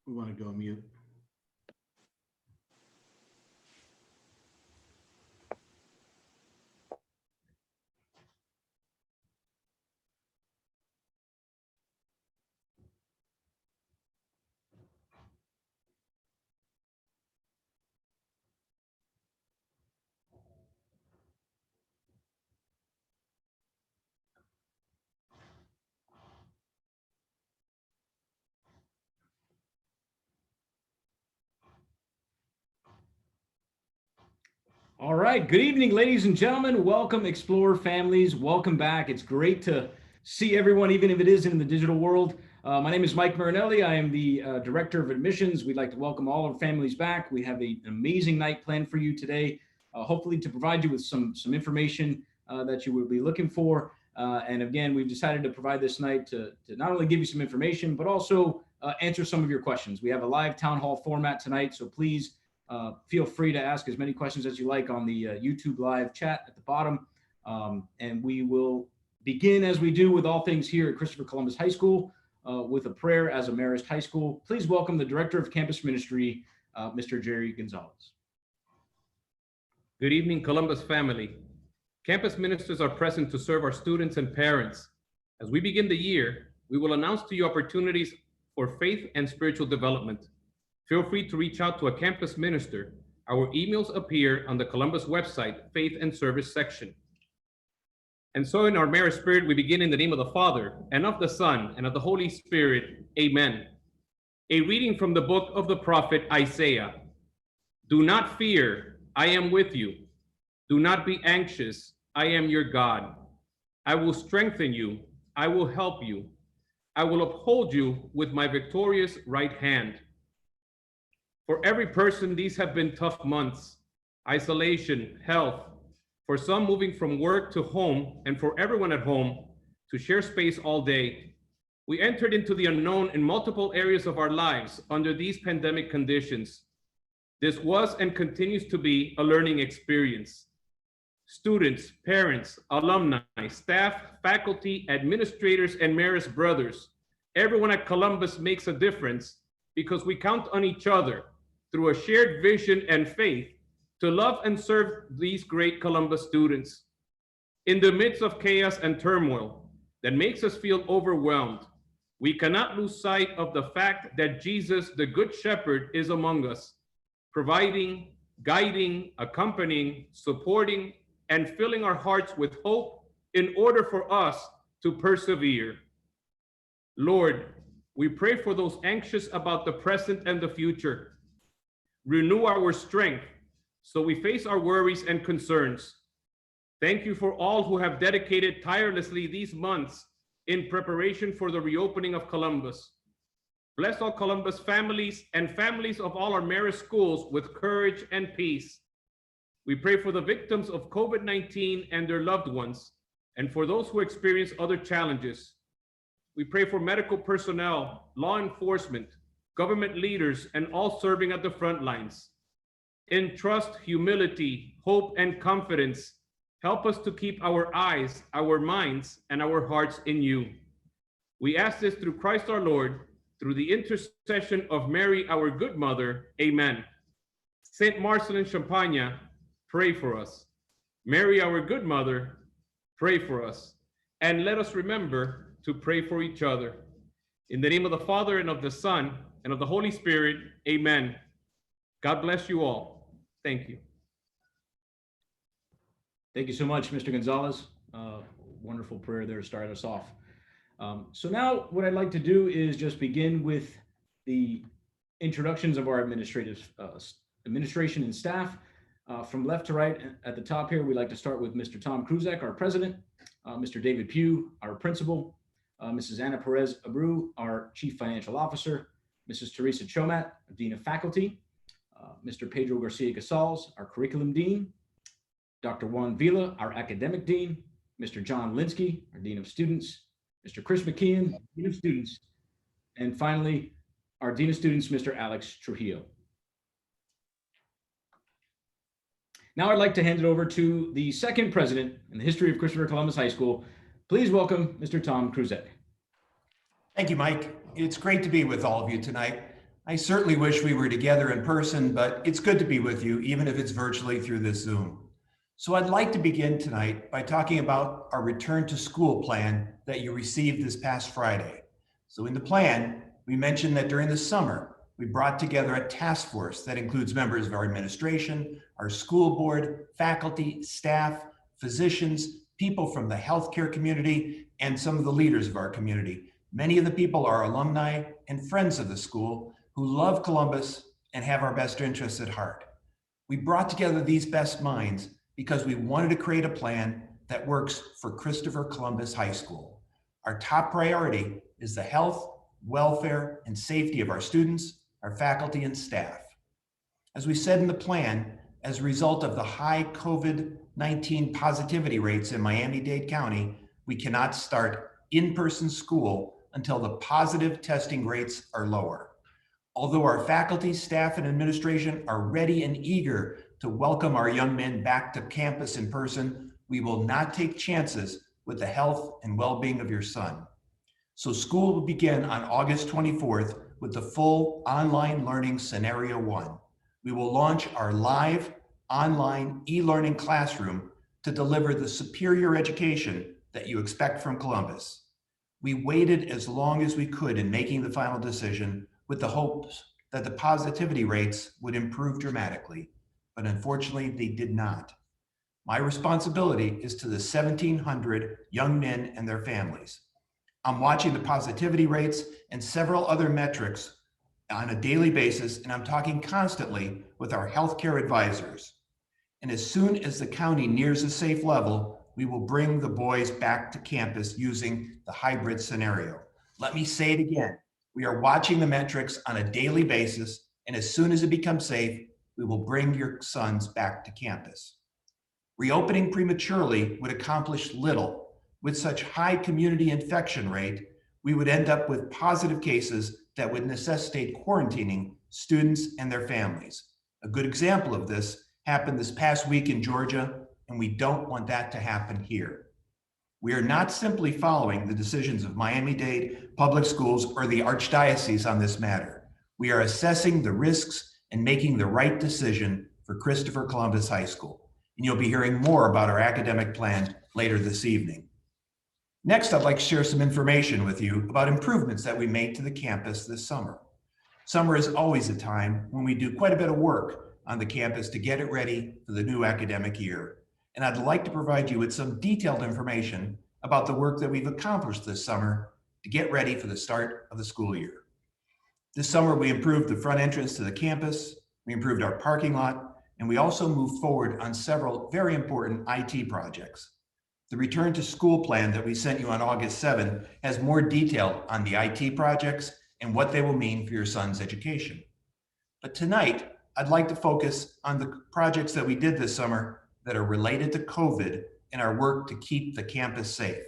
We want to go mute. All right. Good evening, ladies and gentlemen. Welcome, Explorer families. Welcome back. It's great to see everyone, even if it is in the digital world. My name is Mike Marinelli. I am the Director of Admissions. We'd like to welcome all our families back. We have an amazing night planned for you today, hopefully to provide you with some information that you will be looking for. And again, we've decided to provide this night to not only give you some information, but also answer some of your questions. We have a live town hall format tonight, so please feel free to ask as many questions as you like on the YouTube live chat at the bottom. And we will begin, as we do with all things here at Christopher Columbus High School, with a prayer as a Marist High School. Please welcome the Director of Campus Ministry, Mr. Jerry Gonzalez. Good evening, Columbus family. Campus ministers are present to serve our students and parents. As we begin the year, we will announce to you opportunities for faith and spiritual development. Feel free to reach out to a campus minister. Our emails appear on the Columbus website, Faith and Service section. And so in our Marist spirit, we begin in the name of the Father, and of the Son, and of the Holy Spirit. Amen. A reading from the book of the prophet Isaiah. Do not fear, I am with you. Do not be anxious, I am your God. I will strengthen you, I will help you. I will uphold you with my victorious right hand. For every person, these have been tough months. Isolation, health, for some moving from work to home, and for everyone at home to share space all day. We entered into the unknown in multiple areas of our lives under these pandemic conditions. This was and continues to be a learning experience. Students, parents, alumni, staff, faculty, administrators, and Marist brothers, everyone at Columbus makes a difference because we count on each other through a shared vision and faith to love and serve these great Columbus students. In the midst of chaos and turmoil that makes us feel overwhelmed, we cannot lose sight of the fact that Jesus, the Good Shepherd, is among us, providing, guiding, accompanying, supporting, and filling our hearts with hope in order for us to persevere. Lord, we pray for those anxious about the present and the future. Renew our strength so we face our worries and concerns. Thank you for all who have dedicated tirelessly these months in preparation for the reopening of Columbus. Bless all Columbus families and families of all our Marist schools with courage and peace. We pray for the victims of COVID-19 and their loved ones, and for those who experience other challenges. We pray for medical personnel, law enforcement, government leaders, and all serving at the front lines. In trust, humility, hope, and confidence, help us to keep our eyes, our minds, and our hearts in you. We ask this through Christ our Lord, through the intercession of Mary, our good mother. Amen. Saint Marcel and Champagne, pray for us. Mary, our good mother, pray for us. And let us remember to pray for each other. In the name of the Father, and of the Son, and of the Holy Spirit, amen. God bless you all. Thank you. Thank you so much, Mr. Gonzalez. Wonderful prayer there to start us off. So now what I'd like to do is just begin with the introductions of our administration and staff. From left to right at the top here, we'd like to start with Mr. Tom Cruzek, our president, Mr. David Pugh, our principal, Mrs. Anna Perez Abreu, our chief financial officer, Mrs. Teresa Chomat, our dean of faculty, Mr. Pedro Garcia Casals, our curriculum dean, Dr. Juan Vila, our academic dean, Mr. John Linsky, our dean of students, Mr. Chris McKeon, dean of students, and finally, our dean of students, Mr. Alex Trujillo. Now I'd like to hand it over to the second president in the history of Christopher Columbus High School. Please welcome Mr. Tom Cruzek. Thank you, Mike. It's great to be with all of you tonight. I certainly wish we were together in person, but it's good to be with you, even if it's virtually through this Zoom. So I'd like to begin tonight by talking about our return to school plan that you received this past Friday. So in the plan, we mentioned that during the summer, we brought together a task force that includes members of our administration, our school board, faculty, staff, physicians, people from the healthcare community, and some of the leaders of our community. Many of the people are alumni and friends of the school who love Columbus and have our best interests at heart. We brought together these best minds because we wanted to create a plan that works for Christopher Columbus High School. Our top priority is the health, welfare, and safety of our students, our faculty, and staff. As we said in the plan, as a result of the high COVID-19 positivity rates in Miami-Dade County, we cannot start in-person school until the positive testing rates are lower. Although our faculty, staff, and administration are ready and eager to welcome our young men back to campus in person, we will not take chances with the health and well-being of your son. So school will begin on August 24th with the full online learning scenario 1. We will launch our live online e-learning classroom to deliver the superior education that you expect from Columbus. We waited as long as we could in making the final decision with the hopes that the positivity rates would improve dramatically, but unfortunately they did not. My responsibility is to the 1,700 young men and their families. I'm watching the positivity rates and several other metrics on a daily basis, and I'm talking constantly with our healthcare advisors. And as soon as the county nears a safe level, we will bring the boys back to campus using the hybrid scenario. Let me say it again. We are watching the metrics on a daily basis, and as soon as it becomes safe, we will bring your sons back to campus. Reopening prematurely would accomplish little. With such high community infection rate, we would end up with positive cases that would necessitate quarantining students and their families. A good example of this happened this past week in Georgia, and we don't want that to happen here. We are not simply following the decisions of Miami-Dade Public Schools or the Archdiocese on this matter. We are assessing the risks and making the right decision for Christopher Columbus High School. And you'll be hearing more about our academic plan later this evening. Next, I'd like to share some information with you about improvements that we made to the campus this summer. Summer is always a time when we do quite a bit of work on the campus to get it ready for the new academic year. And I'd like to provide you with some detailed information about the work that we've accomplished this summer to get ready for the start of the school year. This summer, we improved the front entrance to the campus, we improved our parking lot, and we also moved forward on several very important IT projects. The return to school plan that we sent you on August 7 has more detail on the IT projects and what they will mean for your son's education. But tonight, I'd like to focus on the projects that we did this summer that are related to COVID and our work to keep the campus safe.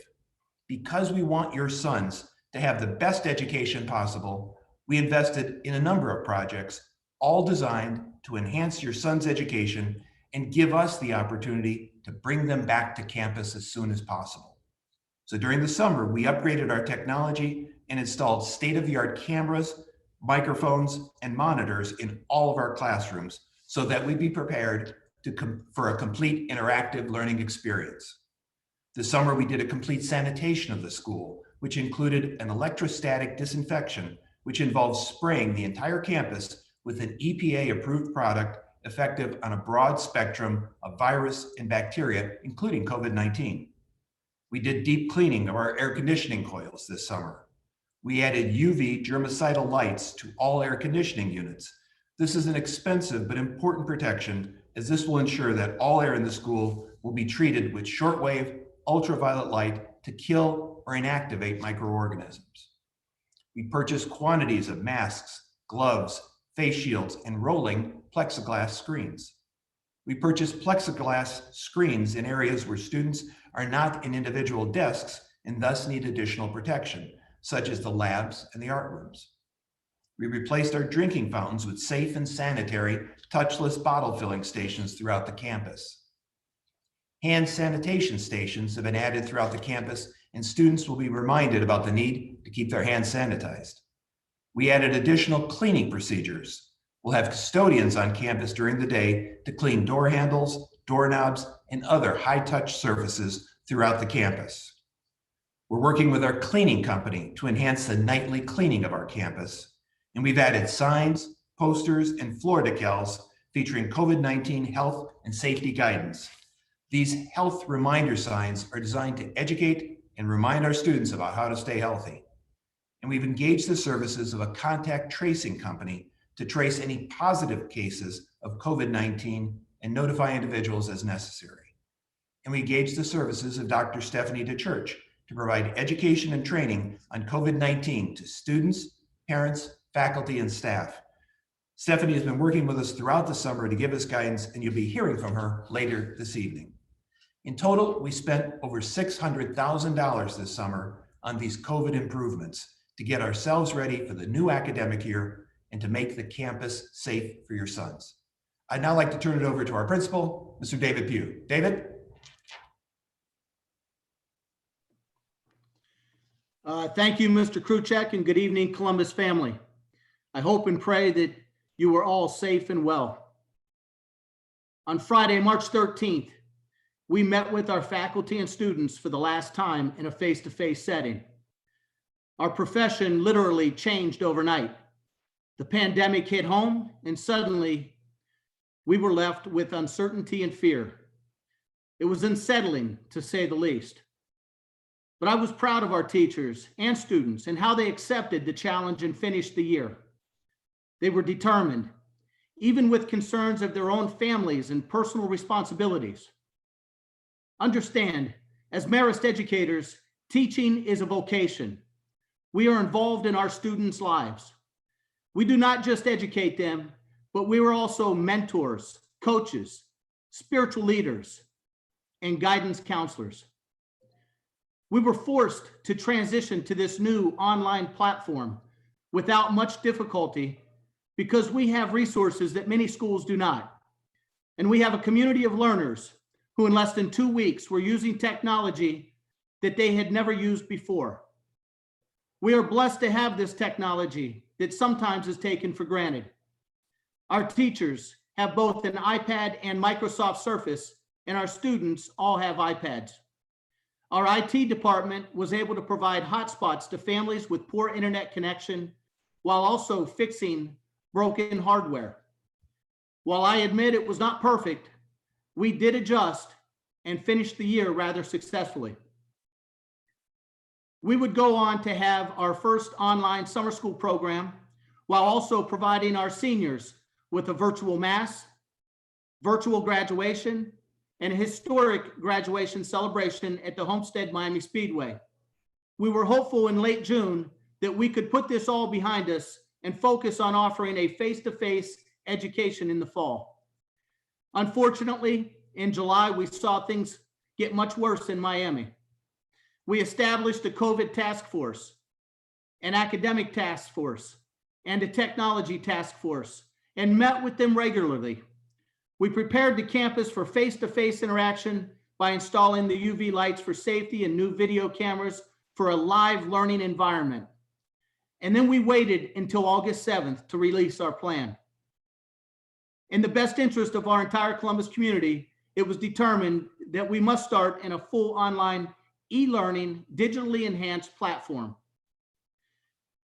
Because we want your sons to have the best education possible, we invested in a number of projects, all designed to enhance your son's education and give us the opportunity to bring them back to campus as soon as possible. So during the summer, we upgraded our technology and installed state-of-the-art cameras, microphones, and monitors in all of our classrooms so that we'd be prepared for a complete interactive learning experience. This summer, we did a complete sanitation of the school, which included an electrostatic disinfection, which involves spraying the entire campus with an EPA-approved product effective on a broad spectrum of virus and bacteria, including COVID-19. We did deep cleaning of our air conditioning coils this summer. We added UV germicidal lights to all air conditioning units. This is an expensive but important protection, as this will ensure that all air in the school will be treated with shortwave ultraviolet light to kill or inactivate microorganisms. We purchased quantities of masks, gloves, face shields, and rolling plexiglass screens. We purchased plexiglass screens in areas where students are not in individual desks and thus need additional protection, such as the labs and the art rooms. We replaced our drinking fountains with safe and sanitary touchless bottle filling stations throughout the campus. Hand sanitation stations have been added throughout the campus, and students will be reminded about the need to keep their hands sanitized. We added additional cleaning procedures. We'll have custodians on campus during the day to clean door handles, doorknobs, and other high-touch surfaces throughout the campus. We're working with our cleaning company to enhance the nightly cleaning of our campus, and we've added signs, posters, and floor decals featuring COVID-19 health and safety guidance. These health reminder signs are designed to educate and remind our students about how to stay healthy. And we've engaged the services of a contact tracing company to trace any positive cases of COVID-19 and notify individuals as necessary. And we engaged the services of Dr. Stephanie DeChurch to provide education and training on COVID-19 to students, parents, faculty, and staff. Stephanie has been working with us throughout the summer to give us guidance, and you'll be hearing from her later this evening. In total, we spent over $600,000 this summer on these COVID improvements to get ourselves ready for the new academic year and to make the campus safe for your sons. I'd now like to turn it over to our principal, Mr. David Pugh. David? Thank you, Mr. Cruzek, and good evening, Columbus family. I hope and pray that you are all safe and well. On Friday, March 13th, we met with our faculty and students for the last time in a face-to-face setting. Our profession literally changed overnight. The pandemic hit home, and suddenly we were left with uncertainty and fear. It was unsettling, to say the least. But I was proud of our teachers and students and how they accepted the challenge and finished the year. They were determined, even with concerns of their own families and personal responsibilities. Understand, as Marist educators, teaching is a vocation. We are involved in our students' lives. We do not just educate them, but we are also mentors, coaches, spiritual leaders, and guidance counselors. We were forced to transition to this new online platform without much difficulty because we have resources that many schools do not. And we have a community of learners who in less than 2 weeks were using technology that they had never used before. We are blessed to have this technology that sometimes is taken for granted. Our teachers have both an iPad and Microsoft Surface, and our students all have iPads. Our IT department was able to provide hotspots to families with poor internet connection while also fixing broken hardware. While I admit it was not perfect, we did adjust and finished the year rather successfully. We would go on to have our first online summer school program while also providing our seniors with a virtual mass, virtual graduation, and a historic graduation celebration at the Homestead Miami Speedway. We were hopeful in late June that we could put this all behind us and focus on offering a face-to-face education in the fall. Unfortunately, in July, we saw things get much worse in Miami. We established a COVID task force, an academic task force, and a technology task force, and met with them regularly. We prepared the campus for face-to-face interaction by installing the UV lights for safety and new video cameras for a live learning environment. And then we waited until August 7th to release our plan. In the best interest of our entire Columbus community, it was determined that we must start in a full online e-learning, digitally enhanced platform.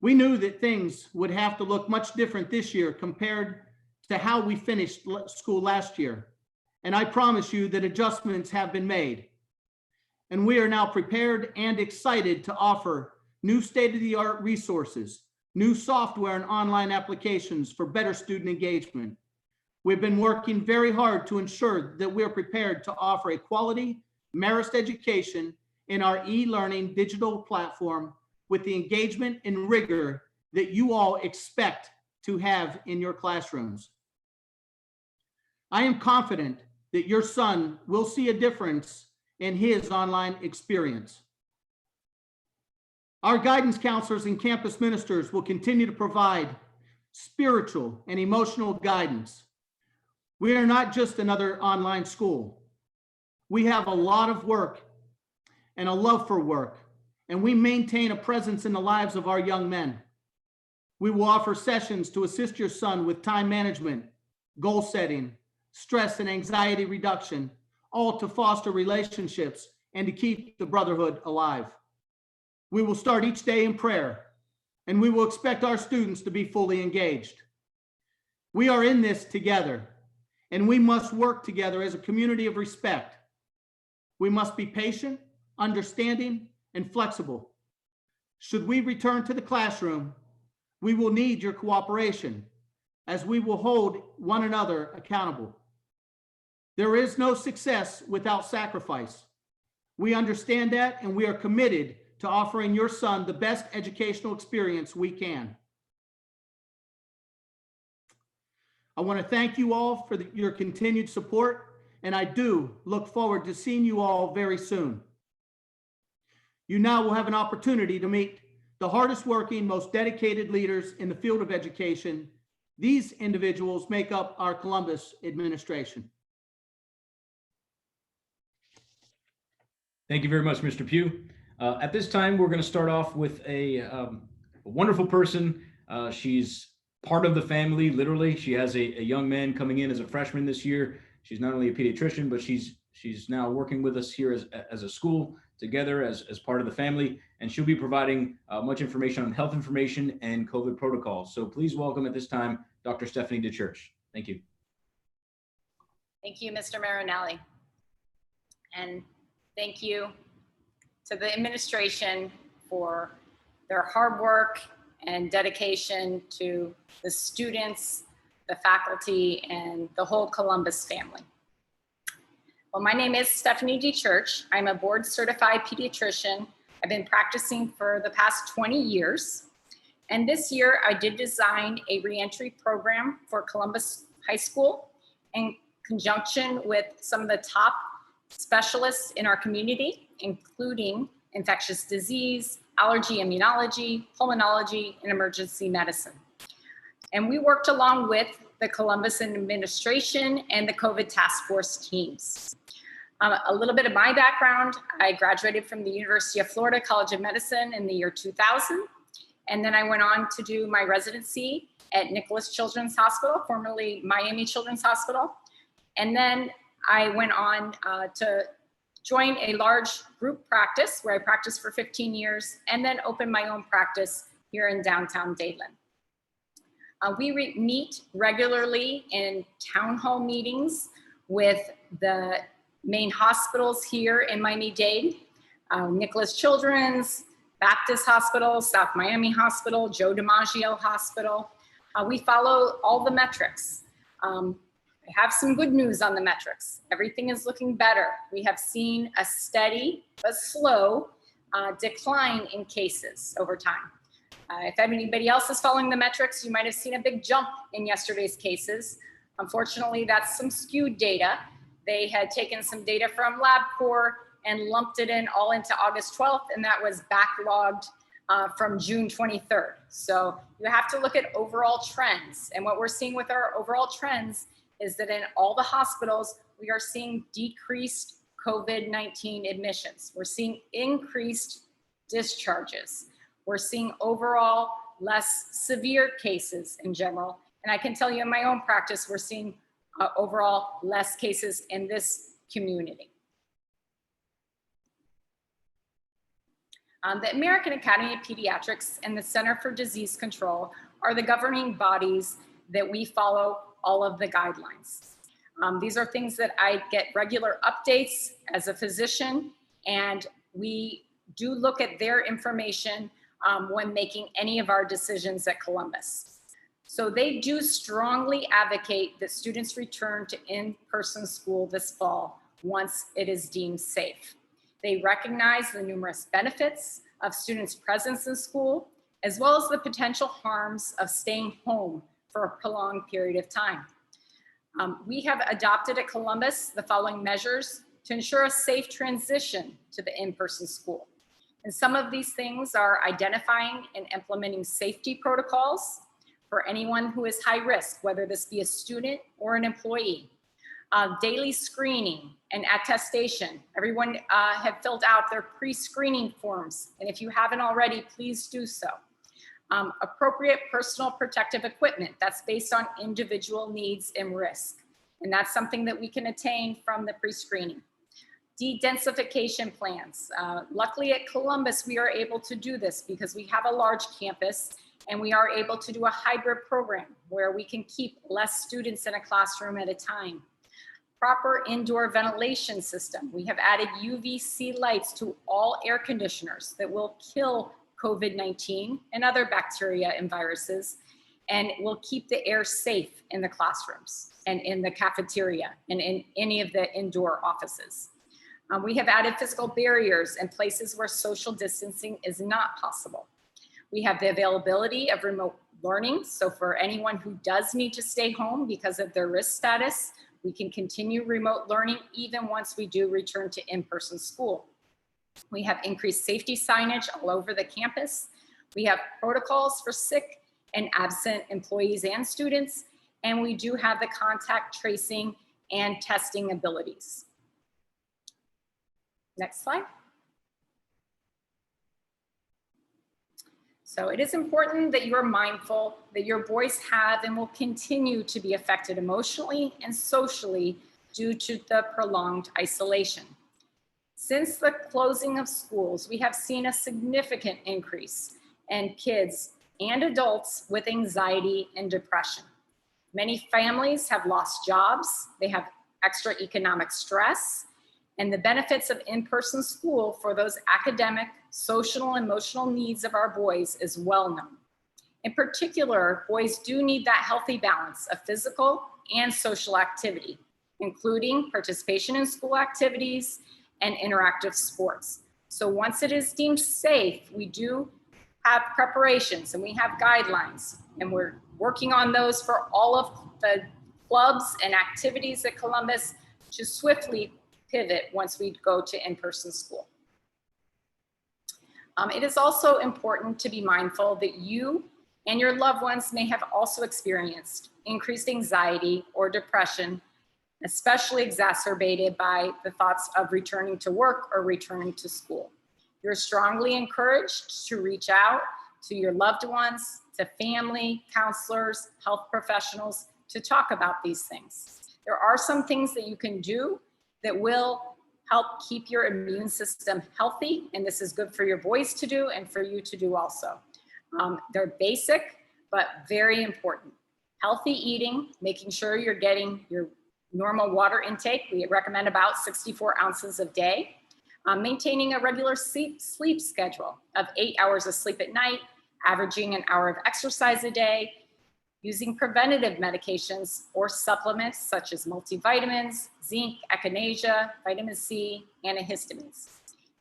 We knew that things would have to look much different this year compared to how we finished school last year. And I promise you that adjustments have been made. And we are now prepared and excited to offer new state-of-the-art resources, new software and online applications for better student engagement. We've been working very hard to ensure that we're prepared to offer a quality Marist education in our e-learning digital platform with the engagement and rigor that you all expect to have in your classrooms. I am confident that your son will see a difference in his online experience. Our guidance counselors and campus ministers will continue to provide spiritual and emotional guidance. We are not just another online school. We have a lot of work and a love for work, and we maintain a presence in the lives of our young men. We will offer sessions to assist your son with time management, goal setting, stress and anxiety reduction, all to foster relationships and to keep the brotherhood alive. We will start each day in prayer, and we will expect our students to be fully engaged. We are in this together, and we must work together as a community of respect. We must be patient, understanding, and flexible. Should we return to the classroom, we will need your cooperation, as we will hold one another accountable. There is no success without sacrifice. We understand that, and we are committed to offering your son the best educational experience we can. I want to thank you all for your continued support, and I do look forward to seeing you all very soon. You now will have an opportunity to meet the hardest working, most dedicated leaders in the field of education. These individuals make up our Columbus administration. Thank you very much, Mr. Pugh. At this time, we're going to start off with a wonderful person. She's part of the family, literally. She has a young man coming in as a freshman this year. She's not only a pediatrician, but she's now working with us here as a school together as part of the family. And she'll be providing much information on health information and COVID protocols. So please welcome at this time, Dr. Stephanie DeChurch. Thank you. Thank you, Mr. Marinelli. And thank you to the administration for their hard work and dedication to the students, the faculty, and the whole Columbus family. Well, my name is Stephanie DeChurch. I'm a board certified pediatrician. I've been practicing for the past 20 years. And this year I did design a reentry program for Columbus High School in conjunction with some of the top specialists in our community, including infectious disease, allergy, immunology, pulmonology, and emergency medicine. And we worked along with the Columbus administration and the COVID task force teams. A little bit of my background: I graduated from the University of Florida College of Medicine in the year 2000. And then I went on to do my residency at Nicholas Children's Hospital, formerly Miami Children's Hospital. And then I went on to join a large group practice where I practiced for 15 years and then opened my own practice here in downtown Dadeland. We meet regularly in town hall meetings with the main hospitals here in Miami-Dade, Nicholas Children's, Baptist Hospital, South Miami Hospital, Joe DiMaggio Hospital. We follow all the metrics. I have some good news on the metrics. Everything is looking better. We have seen a steady but slow decline in cases over time. If anybody else is following the metrics, you might have seen a big jump in yesterday's cases. Unfortunately, that's some skewed data. They had taken some data from LabCorp and lumped it in all into August 12th, and that was backlogged from June 23rd. So you have to look at overall trends. And what we're seeing with our overall trends is that in all the hospitals, we are seeing decreased COVID-19 admissions. We're seeing increased discharges. We're seeing overall less severe cases in general. And I can tell you in my own practice, we're seeing overall less cases in this community. The American Academy of Pediatrics and the Center for Disease Control are the governing bodies that we follow all of the guidelines. These are things that I get regular updates as a physician, and we do look at their information when making any of our decisions at Columbus. So they do strongly advocate that students return to in-person school this fall once it is deemed safe. They recognize the numerous benefits of students' presence in school, as well as the potential harms of staying home for a prolonged period of time. We have adopted at Columbus the following measures to ensure a safe transition to the in-person school. And some of these things are identifying and implementing safety protocols for anyone who is high risk, whether this be a student or an employee. Daily screening and attestation. Everyone have filled out their pre-screening forms. And if you haven't already, please do so. Appropriate personal protective equipment that's based on individual needs and risk. And that's something that we can attain from the pre-screening. De-densification plans. Luckily at Columbus, we are able to do this because we have a large campus and we are able to do a hybrid program where we can keep less students in a classroom at a time. Proper indoor ventilation system. We have added UVC lights to all air conditioners that will kill COVID-19 and other bacteria and viruses, and will keep the air safe in the classrooms and in the cafeteria and in any of the indoor offices. We have added physical barriers in places where social distancing is not possible. We have the availability of remote learning. So for anyone who does need to stay home because of their risk status, we can continue remote learning even once we do return to in-person school. We have increased safety signage all over the campus. We have protocols for sick and absent employees and students, and we do have the contact tracing and testing abilities. Next slide. So it is important that you are mindful that your boys have and will continue to be affected emotionally and socially due to the prolonged isolation. Since the closing of schools, we have seen a significant increase in kids and adults with anxiety and depression. Many families have lost jobs, they have extra economic stress, and the benefits of in-person school for those academic, social, and emotional needs of our boys is well known. In particular, boys do need that healthy balance of physical and social activity, including participation in school activities and interactive sports. So once it is deemed safe, we do have preparations and we have guidelines, and we're working on those for all of the clubs and activities at Columbus to swiftly pivot once we go to in-person school. It is also important to be mindful that you and your loved ones may have also experienced increased anxiety or depression, especially exacerbated by the thoughts of returning to work or returning to school. You're strongly encouraged to reach out to your loved ones, to family, counselors, health professionals to talk about these things. There are some things that you can do that will help keep your immune system healthy, and this is good for your boys to do and for you to do also. They're basic, but very important. Healthy eating, making sure you're getting your normal water intake. We recommend about 64 ounces a day. Maintaining a regular sleep schedule of 8 hours of sleep at night, averaging an hour of exercise a day, using preventative medications or supplements such as multivitamins, zinc, echinacea, vitamin C, antihistamines.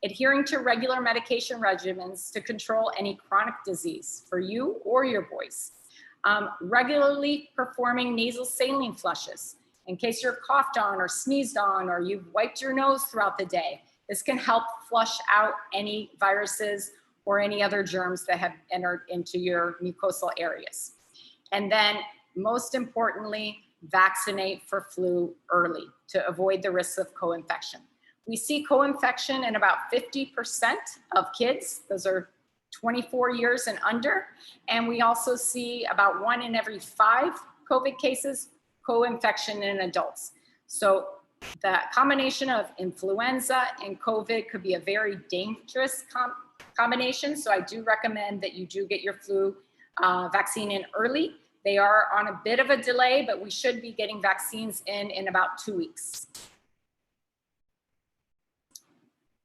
Adhering to regular medication regimens to control any chronic disease for you or your boys. Regularly performing nasal saline flushes in case you're coughed on or sneezed on or you've wiped your nose throughout the day. This can help flush out any viruses or any other germs that have entered into your mucosal areas. And then most importantly, vaccinate for flu early to avoid the risks of co-infection. We see co-infection in about 50% of kids. Those are 24 years and under. And we also see about 1 in every 5 COVID cases, co-infection in adults. So the combination of influenza and COVID could be a very dangerous combination. So I do recommend that you do get your flu vaccine in early. They are on a bit of a delay, but we should be getting vaccines in about 2 weeks.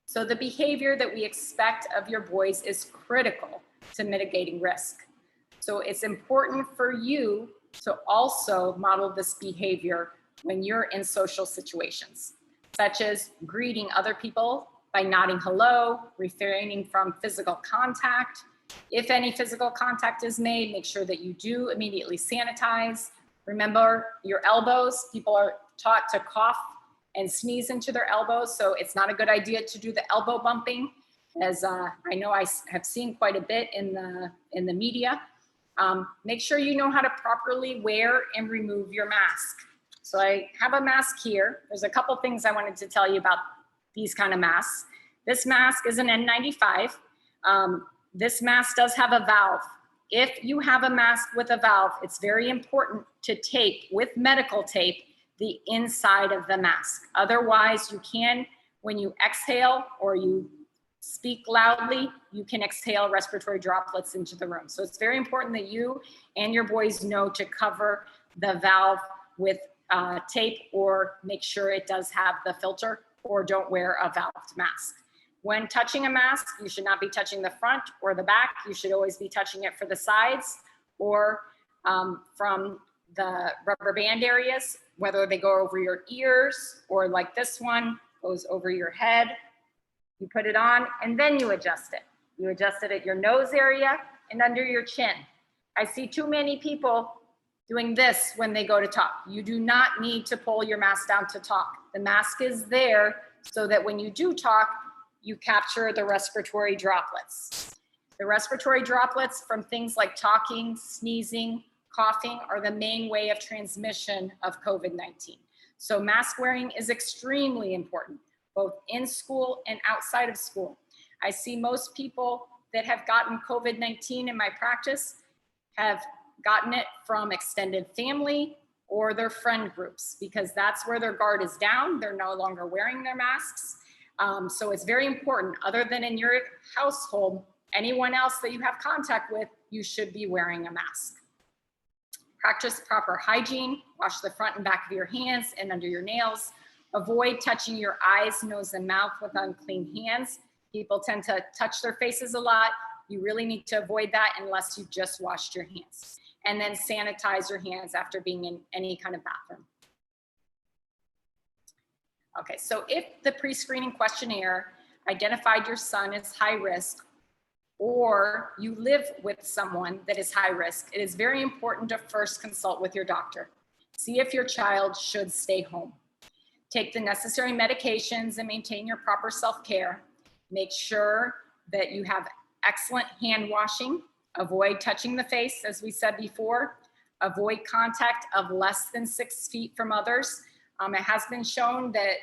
So the behavior that we expect of your boys is critical to mitigating risk. So it's important for you to also model this behavior when you're in social situations, such as greeting other people by nodding hello, refraining from physical contact. If any physical contact is made, make sure that you do immediately sanitize. Remember your elbows. People are taught to cough and sneeze into their elbows, so it's not a good idea to do the elbow bumping, as I know I have seen quite a bit in the media. Make sure you know how to properly wear and remove your mask. So I have a mask here. There's a couple things I wanted to tell you about these kind of masks. This mask is an N95. This mask does have a valve If you have a mask with a valve, it's very important to tape with medical tape the inside of the mask. Otherwise, you can, when you exhale or you speak loudly, you can exhale respiratory droplets into the room. So it's very important that you and your boys know to cover the valve with tape, or make sure it does have the filter, or don't wear a valved mask. When touching a mask, you should not be touching the front or the back. You should always be touching it for the sides or from the rubber band areas, whether they go over your ears or like this one goes over your head. You put it on and then you adjust it. You adjust it at your nose area and under your chin. I see too many people doing this when they go to talk. You do not need to pull your mask down to talk. The mask is there so that when you do talk, you capture the respiratory droplets. The respiratory droplets from things like talking, sneezing, coughing are the main way of transmission of COVID-19. So mask wearing is extremely important, both in school and outside of school. I see most people that have gotten COVID-19 in my practice have gotten it from extended family or their friend groups, because that's where their guard is down. They're no longer wearing their masks. So it's very important, other than in your household, anyone else that you have contact with, you should be wearing a mask. Practice proper hygiene, wash the front and back of your hands and under your nails. Avoid touching your eyes, nose, and mouth with unclean hands. People tend to touch their faces a lot. You really need to avoid that unless you just washed your hands. And then sanitize your hands after being in any kind of bathroom. Okay, so if the pre-screening questionnaire identified your son as high risk, or you live with someone that is high risk, it is very important to first consult with your doctor. See if your child should stay home. Take the necessary medications and maintain your proper self-care. Make sure that you have excellent hand washing. Avoid touching the face, as we said before. Avoid contact of less than 6 feet from others. It has been shown that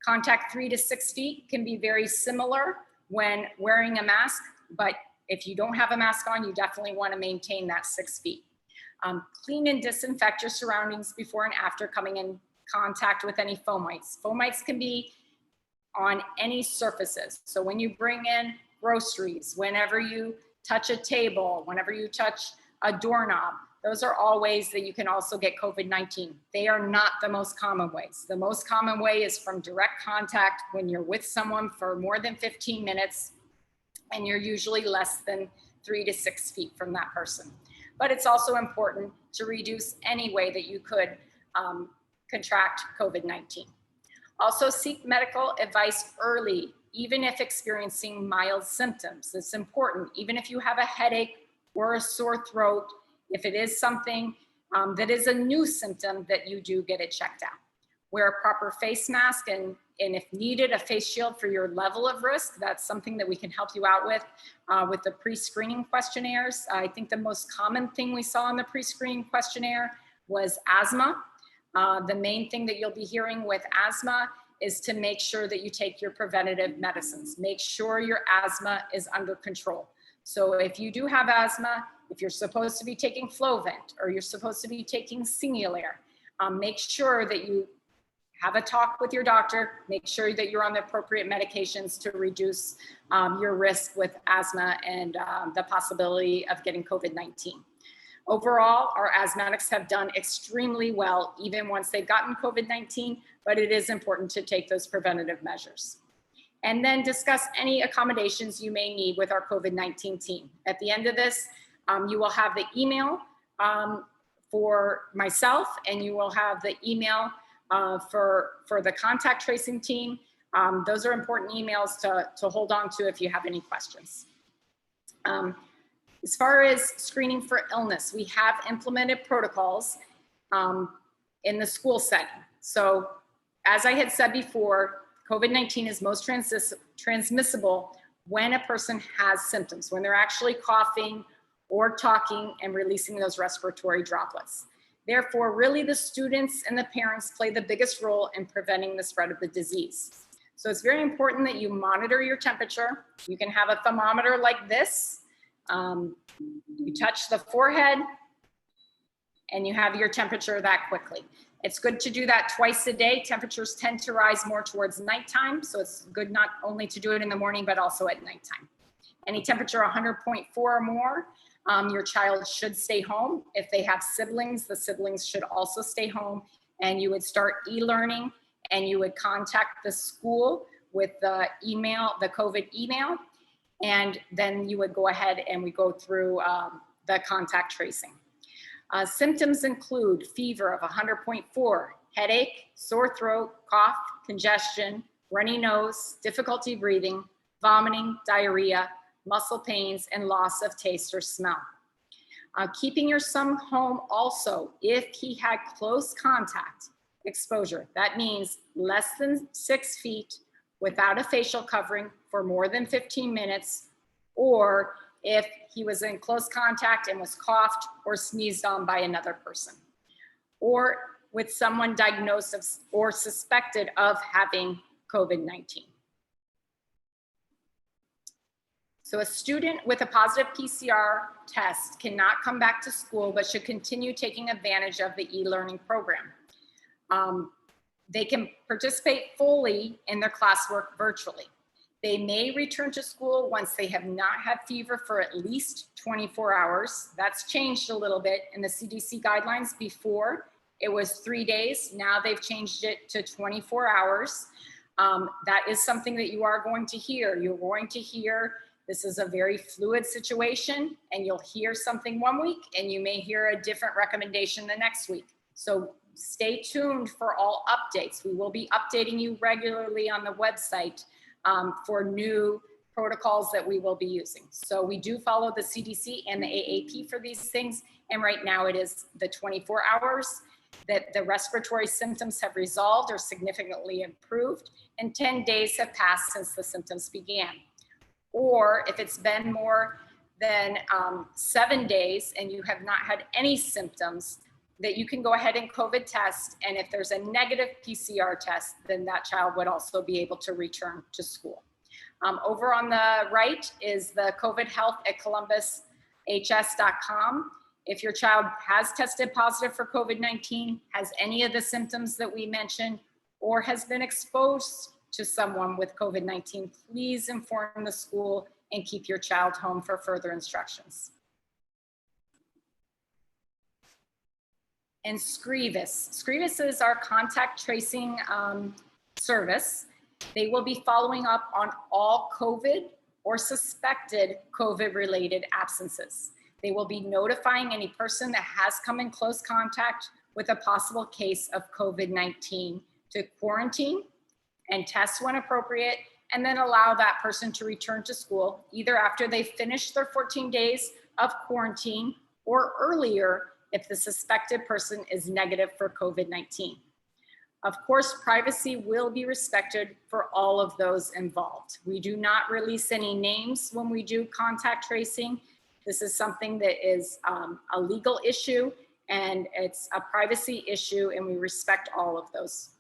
contact 3 to 6 feet can be very similar when wearing a mask, but if you don't have a mask on, you definitely want to maintain that 6 feet. Clean and disinfect your surroundings before and after coming in contact with any fomites. Fomites can be on any surfaces. So when you bring in groceries, whenever you touch a table, whenever you touch a doorknob, those are all ways that you can also get COVID-19. They are not the most common ways. The most common way is from direct contact when you're with someone for more than 15 minutes and you're usually less than 3 to 6 feet from that person. But it's also important to reduce any way that you could contract COVID-19. Also seek medical advice early, even if experiencing mild symptoms. It's important, even if you have a headache or a sore throat, if it is something that is a new symptom, that you do get it checked out. Wear a proper face mask and if needed, a face shield for your level of risk. That's something that we can help you out with the pre-screening questionnaires. I think the most common thing we saw in the pre-screening questionnaire was asthma. The main thing that you'll be hearing with asthma is to make sure that you take your preventative medicines. Make sure your asthma is under control. So if you do have asthma, if you're supposed to be taking Flovent or you're supposed to be taking Singulair, make sure that you have a talk with your doctor, make sure that you're on the appropriate medications to reduce your risk with asthma and the possibility of getting COVID-19. Overall, our asthmatics have done extremely well, even once they've gotten COVID-19, but it is important to take those preventative measures. And then discuss any accommodations you may need with our COVID-19 team. At the end of this, you will have the email for myself, and you will have the email for the contact tracing team. Those are important emails to hold on to if you have any questions. As far as screening for illness, we have implemented protocols in the school setting. So as I had said before, COVID-19 is most transmissible when a person has symptoms, when they're actually coughing or talking and releasing those respiratory droplets. Therefore, really the students and the parents play the biggest role in preventing the spread of the disease. So it's very important that you monitor your temperature. You can have a thermometer like this. You touch the forehead and you have your temperature that quickly. It's good to do that twice a day. Temperatures tend to rise more towards nighttime, so it's good not only to do it in the morning, but also at nighttime. Any temperature 100.4 or more, your child should stay home. If they have siblings, the siblings should also stay home, and you would start e-learning, and you would contact the school with the email, the COVID email, and then you would go ahead and we go through the contact tracing. Symptoms include fever of 100.4, headache, sore throat, cough, congestion, runny nose, difficulty breathing, vomiting, diarrhea, muscle pains, and loss of taste or smell. Keeping your son home also if he had close contact exposure. That means less than 6 feet without a facial covering for more than 15 minutes, or if he was in close contact and was coughed or sneezed on by another person, or with someone diagnosed or suspected of having COVID-19. So a student with a positive PCR test cannot come back to school, but should continue taking advantage of the e-learning program. They can participate fully in their classwork virtually. They may return to school once they have not had fever for at least 24 hours. That's changed a little bit in the CDC guidelines. Before, it was 3 days. Now they've changed it to 24 hours. That is something that you are going to hear. You're going to hear this is a very fluid situation, and you'll hear something one week and you may hear a different recommendation the next week. So stay tuned for all updates. We will be updating you regularly on the website for new protocols that we will be using. So we do follow the CDC and the AAP for these things. And right now it is the 24 hours that the respiratory symptoms have resolved or significantly improved, and 10 days have passed since the symptoms began. Or if it's been more than 7 days and you have not had any symptoms, that you can go ahead and COVID test. And if there's a negative PCR test, then that child would also be able to return to school. Over on the right is the COVID health at columbushs.com. If your child has tested positive for COVID-19, has any of the symptoms that we mentioned, or has been exposed to someone with COVID-19, please inform the school and keep your child home for further instructions. And Screvis. Screvis is our contact tracing service. They will be following up on all COVID or suspected COVID-related absences. They will be notifying any person that has come in close contact with a possible case of COVID-19 to quarantine and test when appropriate, and then allow that person to return to school either after they finish their 14 days of quarantine or earlier if the suspected person is negative for COVID-19. Of course, privacy will be respected for all of those involved. We do not release any names when we do contact tracing. This is something that is a legal issue, and it's a privacy issue, and we respect all of those.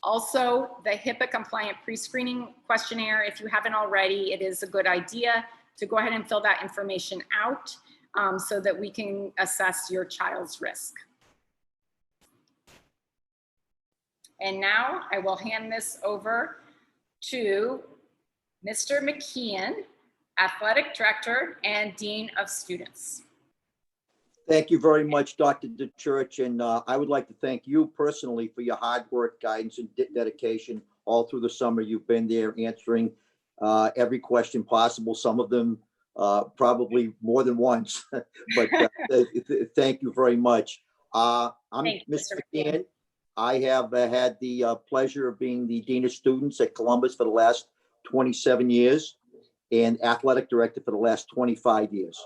Also, the HIPAA compliant pre-screening questionnaire, if you haven't already, it is a good idea to go ahead and fill that information out so that we can assess your child's risk. And now I will hand this over to Mr. McKeon, Athletic Director and Dean of Students. Thank you very much, Dr. DeChurch, and I would like to thank you personally for your hard work, guidance, and dedication all through the summer. You've been there answering every question possible, some of them probably more than once, but thank you very much. I'm Mr. McKeon. I have had the pleasure of being the Dean of Students at Columbus for the last 27 years and Athletic Director for the last 25 years.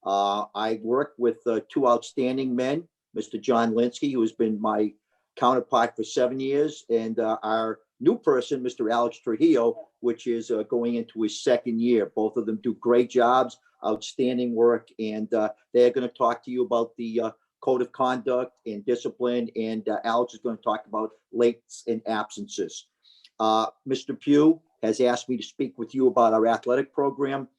I work with two outstanding men, Mr. John Linsky, who has been my counterpart for 7 years, and our new person, Mr. Alex Trujillo, which is going into his 2nd year. Both of them do great jobs, outstanding work, and they're going to talk to you about the code of conduct and discipline, and Alex is going to talk about lates and absences. Mr. Pugh has asked me to speak with you about our athletic program.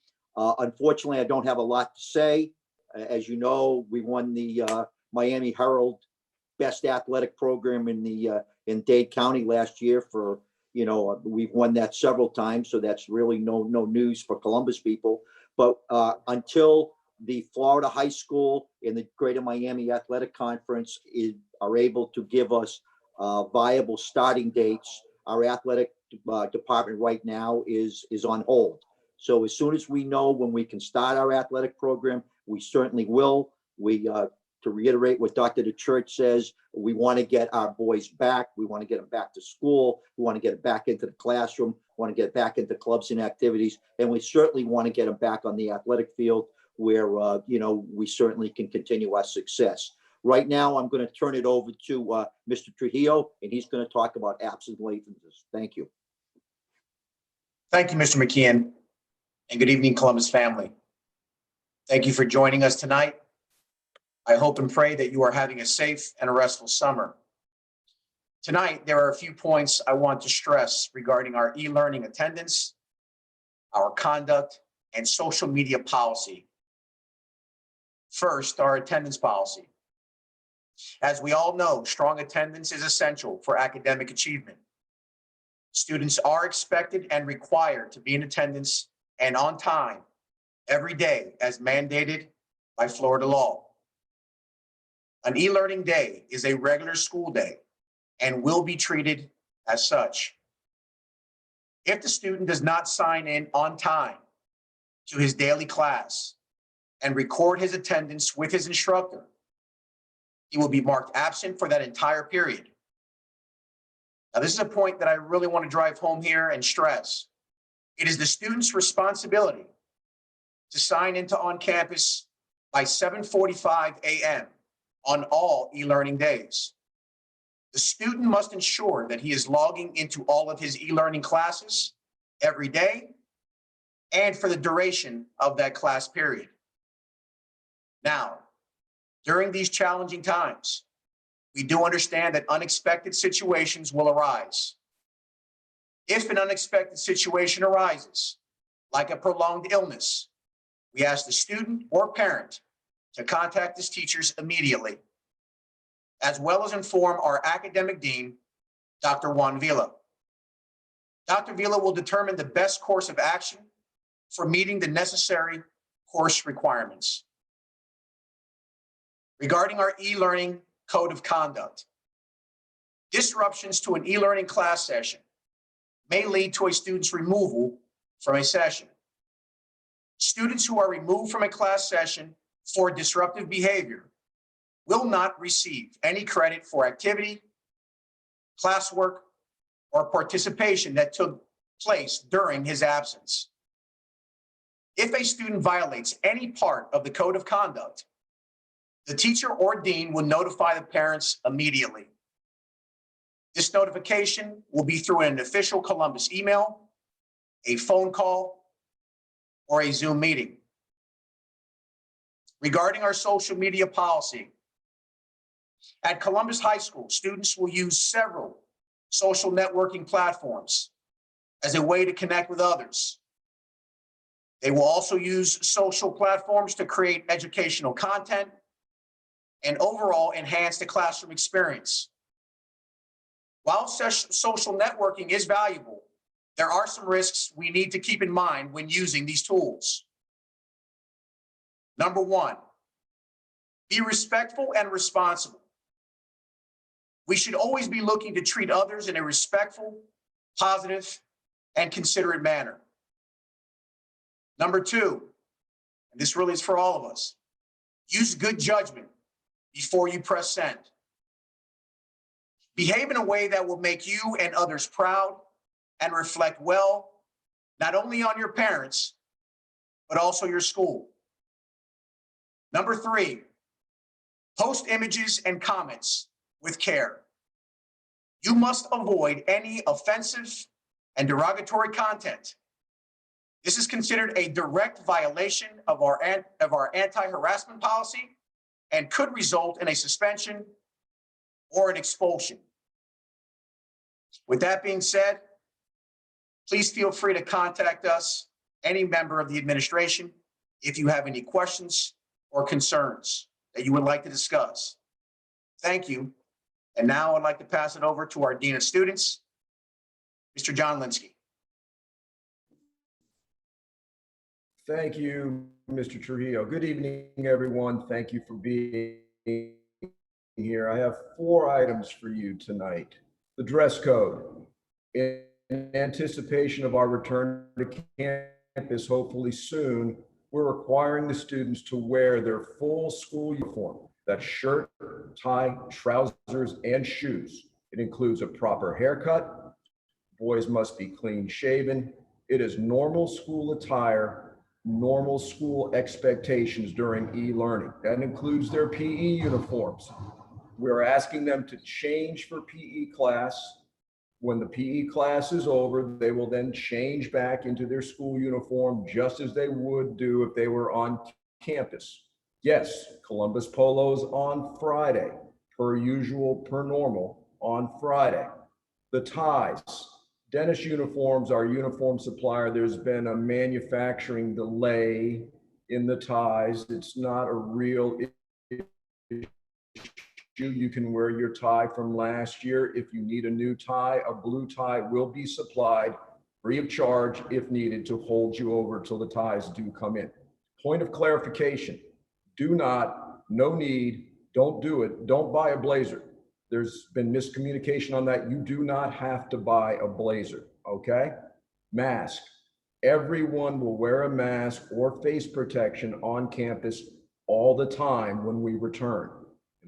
Unfortunately, I don't have a lot to say. As you know, we won the Miami Herald Best Athletic Program in Dade County last year for, we've won that several times, so that's really no news for Columbus people. But until the Florida High School and the Greater Miami Athletic Conference are able to give us viable starting dates, our athletic department right now is on hold. So as soon as we know when we can start our athletic program, we certainly will. To reiterate what Dr. DeChurch says, we want to get our boys back. We want to get them back to school. We want to get them back into the classroom. We want to get back into clubs and activities. And we certainly want to get them back on the athletic field where, we certainly can continue our success. Right now, I'm going to turn it over to Mr. Trujillo, and he's going to talk about absence latencies. Thank you. Thank you, Mr. McKeon, and good evening, Columbus family. Thank you for joining us tonight. I hope and pray that you are having a safe and a restful summer. Tonight, there are a few points I want to stress regarding our e-learning attendance, our conduct, and social media policy. First, our attendance policy. As we all know, strong attendance is essential for academic achievement. Students are expected and required to be in attendance and on time every day as mandated by Florida law. An e-learning day is a regular school day and will be treated as such. If the student does not sign in on time to his daily class and record his attendance with his instructor, he will be marked absent for that entire period. Now, this is a point that I really want to drive home here and stress. It is the student's responsibility to sign into on campus by 7:45 a.m. on all e-learning days. The student must ensure that he is logging into all of his e-learning classes every day and for the duration of that class period. Now, during these challenging times, we do understand that unexpected situations will arise. If an unexpected situation arises, like a prolonged illness, we ask the student or parent to contact his teachers immediately, as well as inform our academic dean, Dr. Juan Villa. Dr. Villa will determine the best course of action for meeting the necessary course requirements. Regarding our e-learning code of conduct, disruptions to an e-learning class session may lead to a student's removal from a session. Students who are removed from a class session for disruptive behavior will not receive any credit for activity, classwork, or participation that took place during his absence. If a student violates any part of the code of conduct, the teacher or dean will notify the parents immediately. This notification will be through an official Columbus email, a phone call, or a Zoom meeting. Regarding our social media policy, at Columbus High School, students will use several social networking platforms as a way to connect with others. They will also use social platforms to create educational content and overall enhance the classroom experience. While social networking is valuable, there are some risks we need to keep in mind when using these tools. Number one, be respectful and responsible. We should always be looking to treat others in a respectful, positive, and considerate manner. Number two, and this really is for all of us, use good judgment before you press send. Behave in a way that will make you and others proud and reflect well, not only on your parents, but also your school. Number three, post images and comments with care. You must avoid any offensive and derogatory content. This is considered a direct violation of our anti-harassment policy and could result in a suspension or an expulsion. With that being said, please feel free to contact us any member of the administration if you have any questions or concerns that you would like to discuss. Thank you. And now I'd like to pass it over to our Dean of Students, Mr. John Linsky. Thank you, Mr. Trujillo. Good evening, everyone. Thank you for being here. I have 4 items for you tonight. The dress code. In anticipation of our return to campus, hopefully soon, we're requiring the students to wear their full school uniform. That's shirt, tie, trousers, and shoes. It includes a proper haircut. Boys must be clean shaven. It is normal school attire, normal school expectations during e-learning. That includes their PE uniforms. We're asking them to change for PE class. When the PE class is over, they will then change back into their school uniform just as they would do if they were on campus. Yes, Columbus polos on Friday, per usual, per normal, on Friday. The ties. Dennis Uniforms, our uniform supplier, there's been a manufacturing delay in the ties. It's not a real issue. You can wear your tie from last year. If you need a new tie, a blue tie will be supplied free of charge if needed to hold you over till the ties do come in. Point of clarification, do not, no need, don't do it, don't buy a blazer. There's been miscommunication on that. You do not have to buy a blazer, okay? Mask. Everyone will wear a mask or face protection on campus all the time when we return.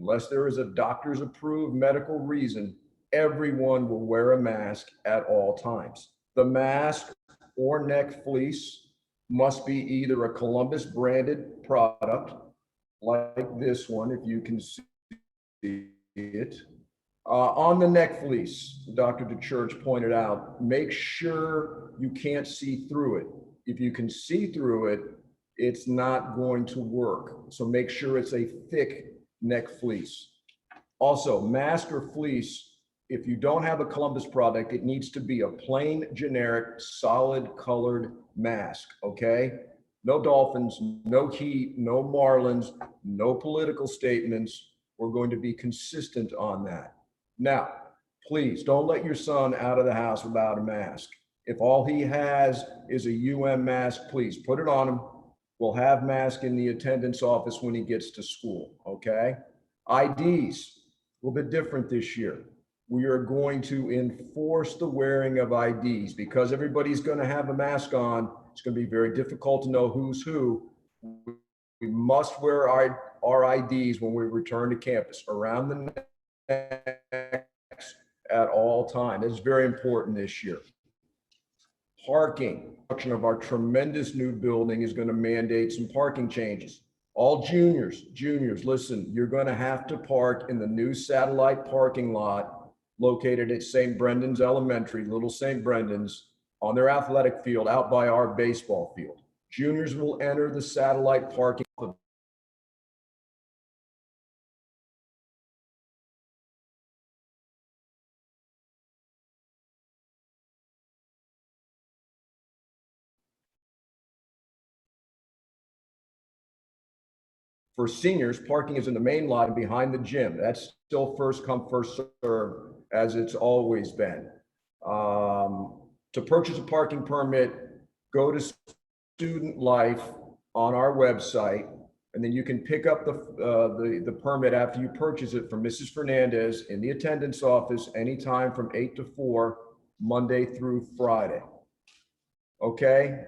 Unless there is a doctor's approved medical reason, everyone will wear a mask at all times. The mask or neck fleece must be either a Columbus branded product, like this one, if you can see it. On the neck fleece, Dr. DeChurch pointed out, make sure you can't see through it. If you can see through it, it's not going to work. So make sure it's a thick neck fleece. Also, mask or fleece, if you don't have a Columbus product, it needs to be a plain, generic, solid colored mask, okay? No dolphins, no heat, no Marlins, no political statements. We're going to be consistent on that. Now, please don't let your son out of the house without a mask. If all he has is a mask, please put it on him. We'll have mask in the attendance office when he gets to school, okay? IDs, a little bit different this year. We are going to enforce the wearing of IDs because everybody's gonna have a mask on. It's gonna be very difficult to know who's who. We must wear our IDs when we return to campus, around the neck, at all times. It's very important this year. Parking. Construction of our tremendous new building is going to mandate some parking changes. All juniors, listen, you're going to have to park in the new satellite parking lot located at St. Brendan's Elementary, Little St. Brendan's, on their athletic field out by our baseball field. Juniors will enter the satellite parking lot For seniors, parking is in the main lot behind the gym. That's still first come, first serve, as it's always been. To purchase a parking permit, go to Student Life on our website, and then you can pick up the permit after you purchase it from Mrs. Fernandez in the attendance office anytime from 8 to 4, Monday through Friday. Okay?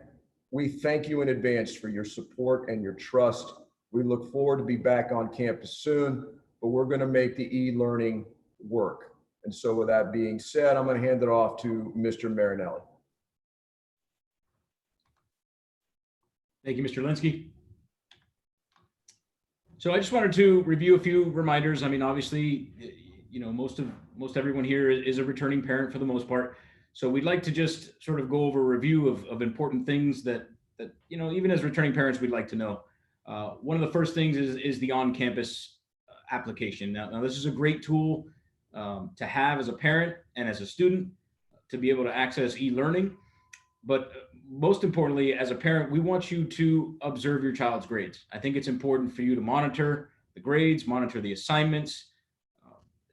We thank you in advance for your support and your trust. We look forward to be back on campus soon, but we're going to make the e-learning work. And so with that being said, I'm going to hand it off to Mr. Marinelli. Thank you, Mr. Linsky. So I just wanted to review a few reminders. I mean, obviously, you know, most everyone here is a returning parent for the most part. So we'd like to just sort of go over a review of important things that, you know, even as returning parents, we'd like to know. One of the first things is the on-campus application. Now, this is a great tool to have as a parent and as a student to be able to access e-learning. but most importantly, as a parent, we want you to observe your child's grades. I think it's important for you to monitor the grades, monitor the assignments.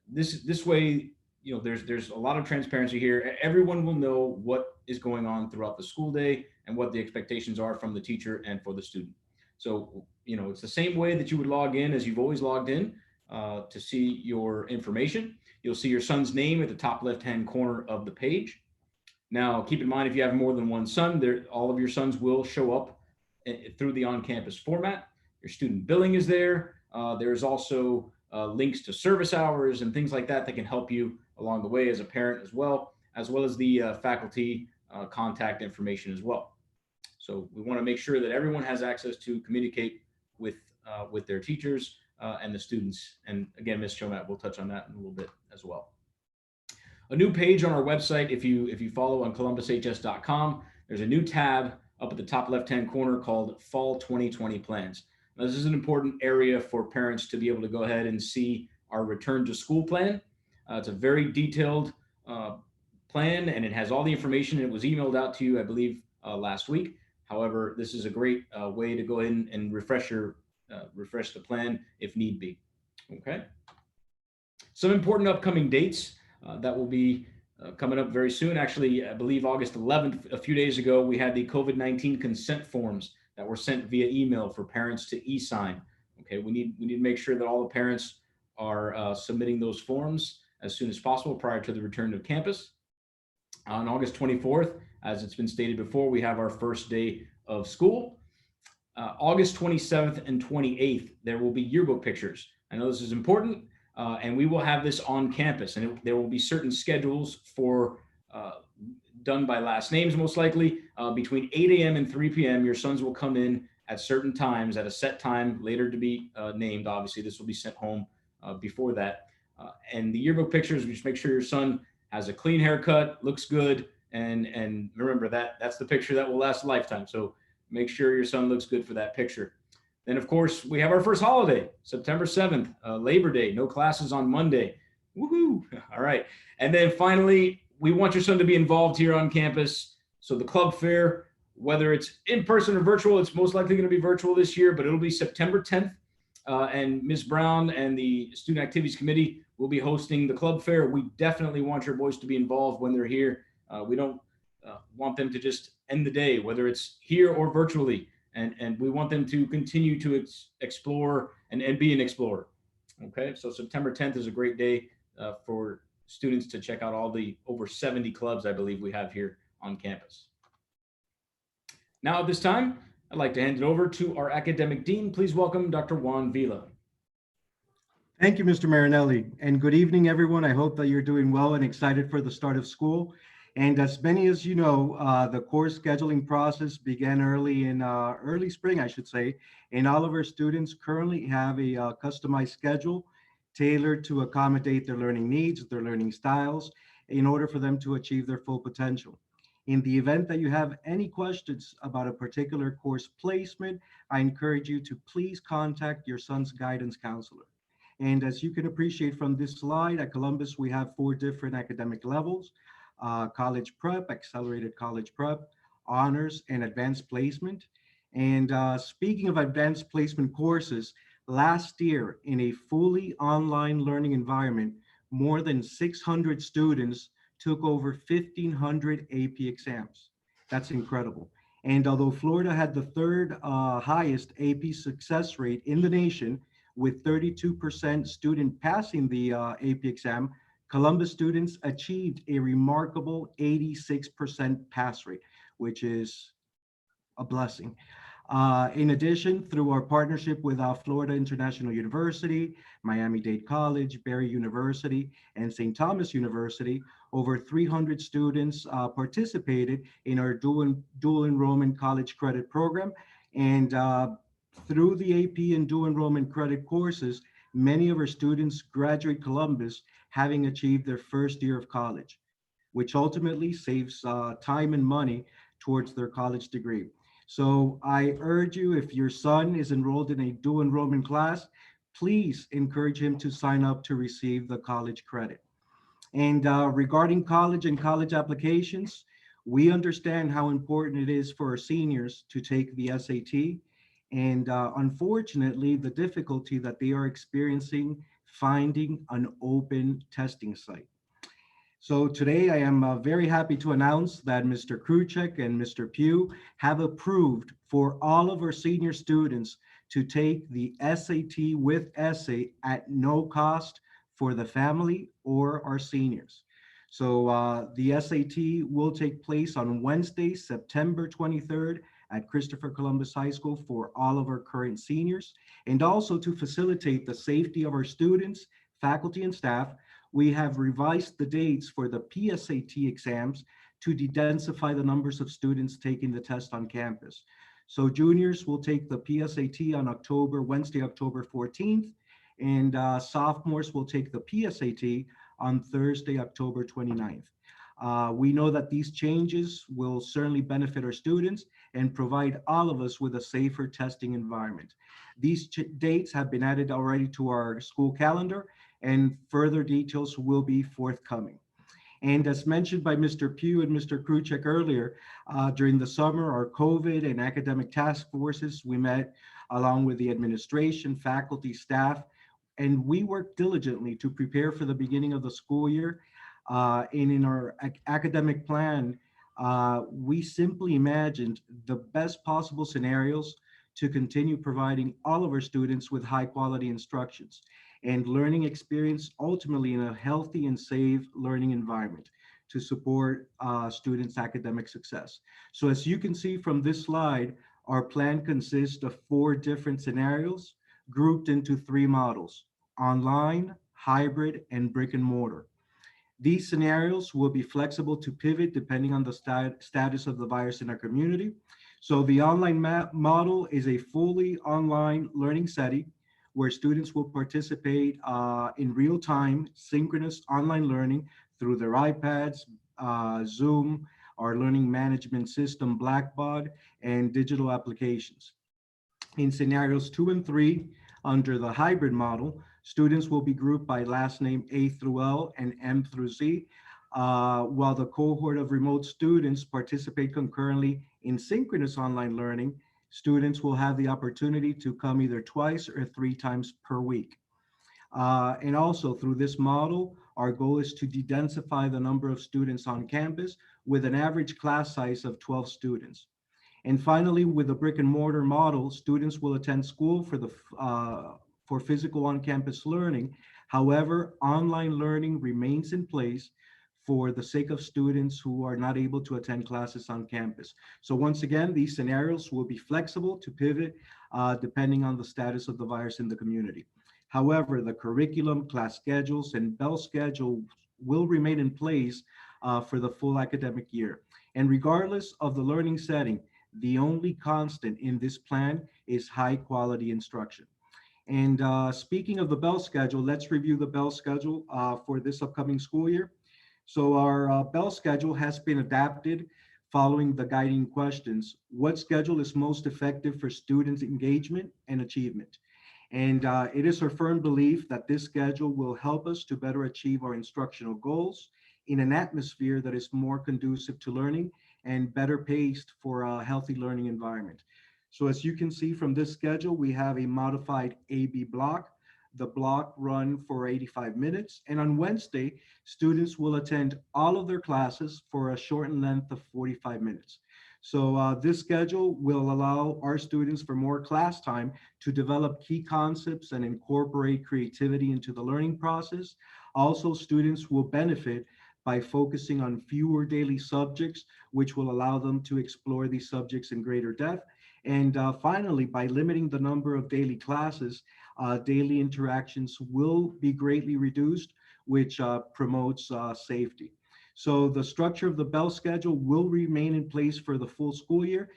This way, there's a lot of transparency here. Everyone will know what is going on throughout the school day and what the expectations are from the teacher and for the student. So, it's the same way that you would log in as you've always logged in to see your information. You'll see your son's name at the top left-hand corner of the page. Now, keep in mind, if you have more than one son, all of your sons will show up through the on-campus format. Your student billing is there. There's also links to service hours and things like that that can help you along the way as a parent as well as the faculty contact information as well. So we want to make sure that everyone has access to communicate with their teachers and the students. And again, Ms. Chomat will touch on that in a little bit as well. A new page on our website, if you follow on columbushs.com, there's a new tab up at the top left-hand corner called Fall 2020 Plans. Now, this is an important area for parents to be able to go ahead and see our return to school plan. It's a very detailed plan, and it has all the information. It was emailed out to you, I believe, last week. However, this is a great way to go in and refresh the plan if need be. Okay. Some important upcoming dates that will be coming up very soon. Actually, I believe August 11th, a few days ago, we had the COVID-19 consent forms that were sent via email for parents to e-sign. Okay, we need to make sure that all the parents are submitting those forms as soon as possible prior to the return to campus. On August 24th, as it's been stated before, we have our first day of school. August 27th and 28th, there will be yearbook pictures. I know this is important, and we will have this on campus, and there will be certain schedules for done by last names, most likely. Between 8 a.m. and 3 p.m., your sons will come in at certain times at a set time, later to be named. Obviously, this will be sent home before that. And the yearbook pictures, just make sure your son has a clean haircut, looks good, and remember that's the picture that will last a lifetime. So make sure your son looks good for that picture. Then, of course, we have our first holiday, September 7th, Labor Day. No classes on Monday. Woohoo! All right. And then finally, we want your son to be involved here on campus. So the club fair, whether it's in person or virtual, it's most likely going to be virtual this year, but it'll be September 10th. And Ms. Brown and the Student Activities Committee will be hosting the club fair. We definitely want your boys to be involved when they're here. We don't want them to just end the day, whether it's here or virtually. And we want them to continue to explore and be an explorer. Okay, so September 10th is a great day for students to check out all the over 70 clubs I believe we have here on campus. Now at this time, I'd like to hand it over to our academic dean. Please welcome Dr. Juan Vila. Thank you, Mr. Marinelli, and good evening, everyone. I hope that you're doing well and excited for the start of school. And as many as you know, the course scheduling process began early spring, I should say, and all of our students currently have a customized schedule tailored to accommodate their learning needs, their learning styles, in order for them to achieve their full potential. In the event that you have any questions about a particular course placement, I encourage you to please contact your son's guidance counselor. And as you can appreciate from this slide, at Columbus, we have 4 different academic levels: college prep, accelerated college prep, honors, and advanced placement. And speaking of advanced placement courses, last year in a fully online learning environment, more than 600 students took over 1,500 AP exams. That's incredible. And although Florida had the 3rd highest AP success rate in the nation, with 32% student passing the AP exam, Columbus students achieved a remarkable 86% pass rate, which is a blessing. In addition, through our partnership with Florida International University, Miami-Dade College, Barry University, and St. Thomas University, over 300 students participated in our dual enrollment college credit program. And through the AP and dual enrollment credit courses, many of our students graduate Columbus having achieved their first year of college, which ultimately saves time and money towards their college degree. So I urge you, if your son is enrolled in a dual enrollment class, please encourage him to sign up to receive the college credit. And regarding college and college applications, We understand how important it is for our seniors to take the SAT, and unfortunately, the difficulty that they are experiencing finding an open testing site. So today I am very happy to announce that Mr. Cruzek and Mr. Pugh have approved for all of our senior students to take the SAT with essay at no cost for the family or our seniors. So the SAT will take place on Wednesday, September 23rd at Christopher Columbus High School for all of our current seniors, and also to facilitate the safety of our students, faculty, and staff. We have revised the dates for the PSAT exams to densify the numbers of students taking the test on campus. So juniors will take the PSAT on Wednesday, October 14th, and sophomores will take the PSAT on Thursday, October 29th. We know that these changes will certainly benefit our students and provide all of us with a safer testing environment. These dates have been added already to our school calendar, and further details will be forthcoming. And as mentioned by Mr. Pugh and Mr. Cruzek earlier, during the summer, our COVID and academic task forces, we met along with the administration, faculty, staff, and we worked diligently to prepare for the beginning of the school year. And in our academic plan, we simply imagined the best possible scenarios to continue providing all of our students with high quality instructions and learning experience, ultimately in a healthy and safe learning environment to support students' academic success. So as you can see from this slide, our plan consists of 4 different scenarios grouped into 3 models: online, hybrid, and brick and mortar. These scenarios will be flexible to pivot depending on the status of the virus in our community. So the online model is a fully online learning setting where students will participate in real-time synchronous online learning through their iPads, Zoom, our learning management system, Blackboard, and digital applications. In scenarios 2 and 3, under the hybrid model, students will be grouped by last name A through L and M through Z, while the cohort of remote students participate concurrently in synchronous online learning. Students will have the opportunity to come either twice or 3 times per week. And also through this model, our goal is to de-densify the number of students on campus with an average class size of 12 students. And finally, with the brick and mortar model, students will attend school for physical on-campus learning. However, online learning remains in place for the sake of students who are not able to attend classes on campus. So once again, these scenarios will be flexible to pivot depending on the status of the virus in the community. However, the curriculum, class schedules, and bell schedule will remain in place for the full academic year. And regardless of the learning setting, the only constant in this plan is high quality instruction. And speaking of the bell schedule, let's review the bell schedule for this upcoming school year. So our bell schedule has been adapted following the guiding questions. What schedule is most effective for students' engagement and achievement? And it is our firm belief that this schedule will help us to better achieve our instructional goals in an atmosphere that is more conducive to learning and better paced for a healthy learning environment. So as you can see from this schedule, we have a modified AB block. The block run for 85 minutes. And on Wednesday, students will attend all of their classes for a shortened length of 45 minutes. So this schedule will allow our students for more class time to develop key concepts and incorporate creativity into the learning process. Also, students will benefit by focusing on fewer daily subjects, which will allow them to explore these subjects in greater depth. And finally, by limiting the number of daily classes, daily interactions will be greatly reduced, which promotes safety. So the structure of the bell schedule will remain in place for the full school year,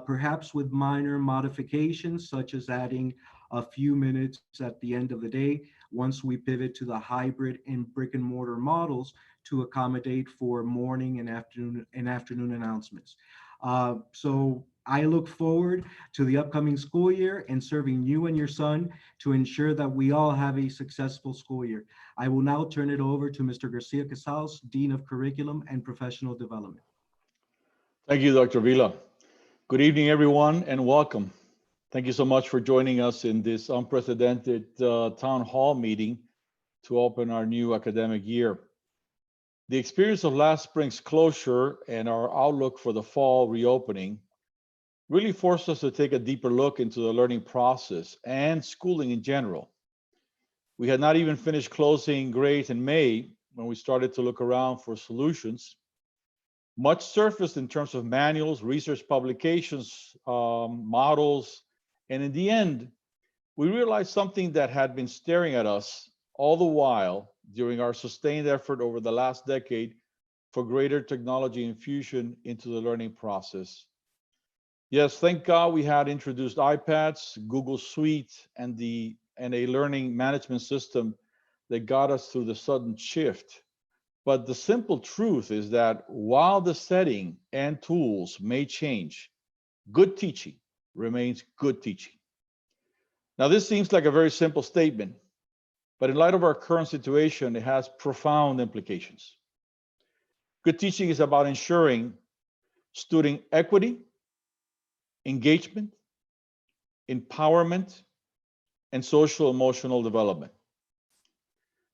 perhaps with minor modifications, such as adding a few minutes at the end of the day once we pivot to the hybrid and brick and mortar models to accommodate for morning and afternoon announcements. So I look forward to the upcoming school year and serving you and your son to ensure that we all have a successful school year. I will now turn it over to Mr. Garcia Casals, Dean of Curriculum and Professional Development. Thank you, Dr. Vila. Good evening, everyone, and welcome. Thank you so much for joining us in this unprecedented town hall meeting to open our new academic year. The experience of last spring's closure and our outlook for the fall reopening really forced us to take a deeper look into the learning process and schooling in general. We had not even finished closing grades in May when we started to look around for solutions. Much surfaced in terms of manuals, research publications, models, and in the end, we realized something that had been staring at us all the while during our sustained effort over the last decade for greater technology infusion into the learning process. Yes, thank God we had introduced iPads, Google Suite, and a learning management system that got us through the sudden shift. But the simple truth is that while the setting and tools may change, good teaching remains good teaching. Now, this seems like a very simple statement, but in light of our current situation, it has profound implications. Good teaching is about ensuring student equity, engagement, empowerment, and social emotional development.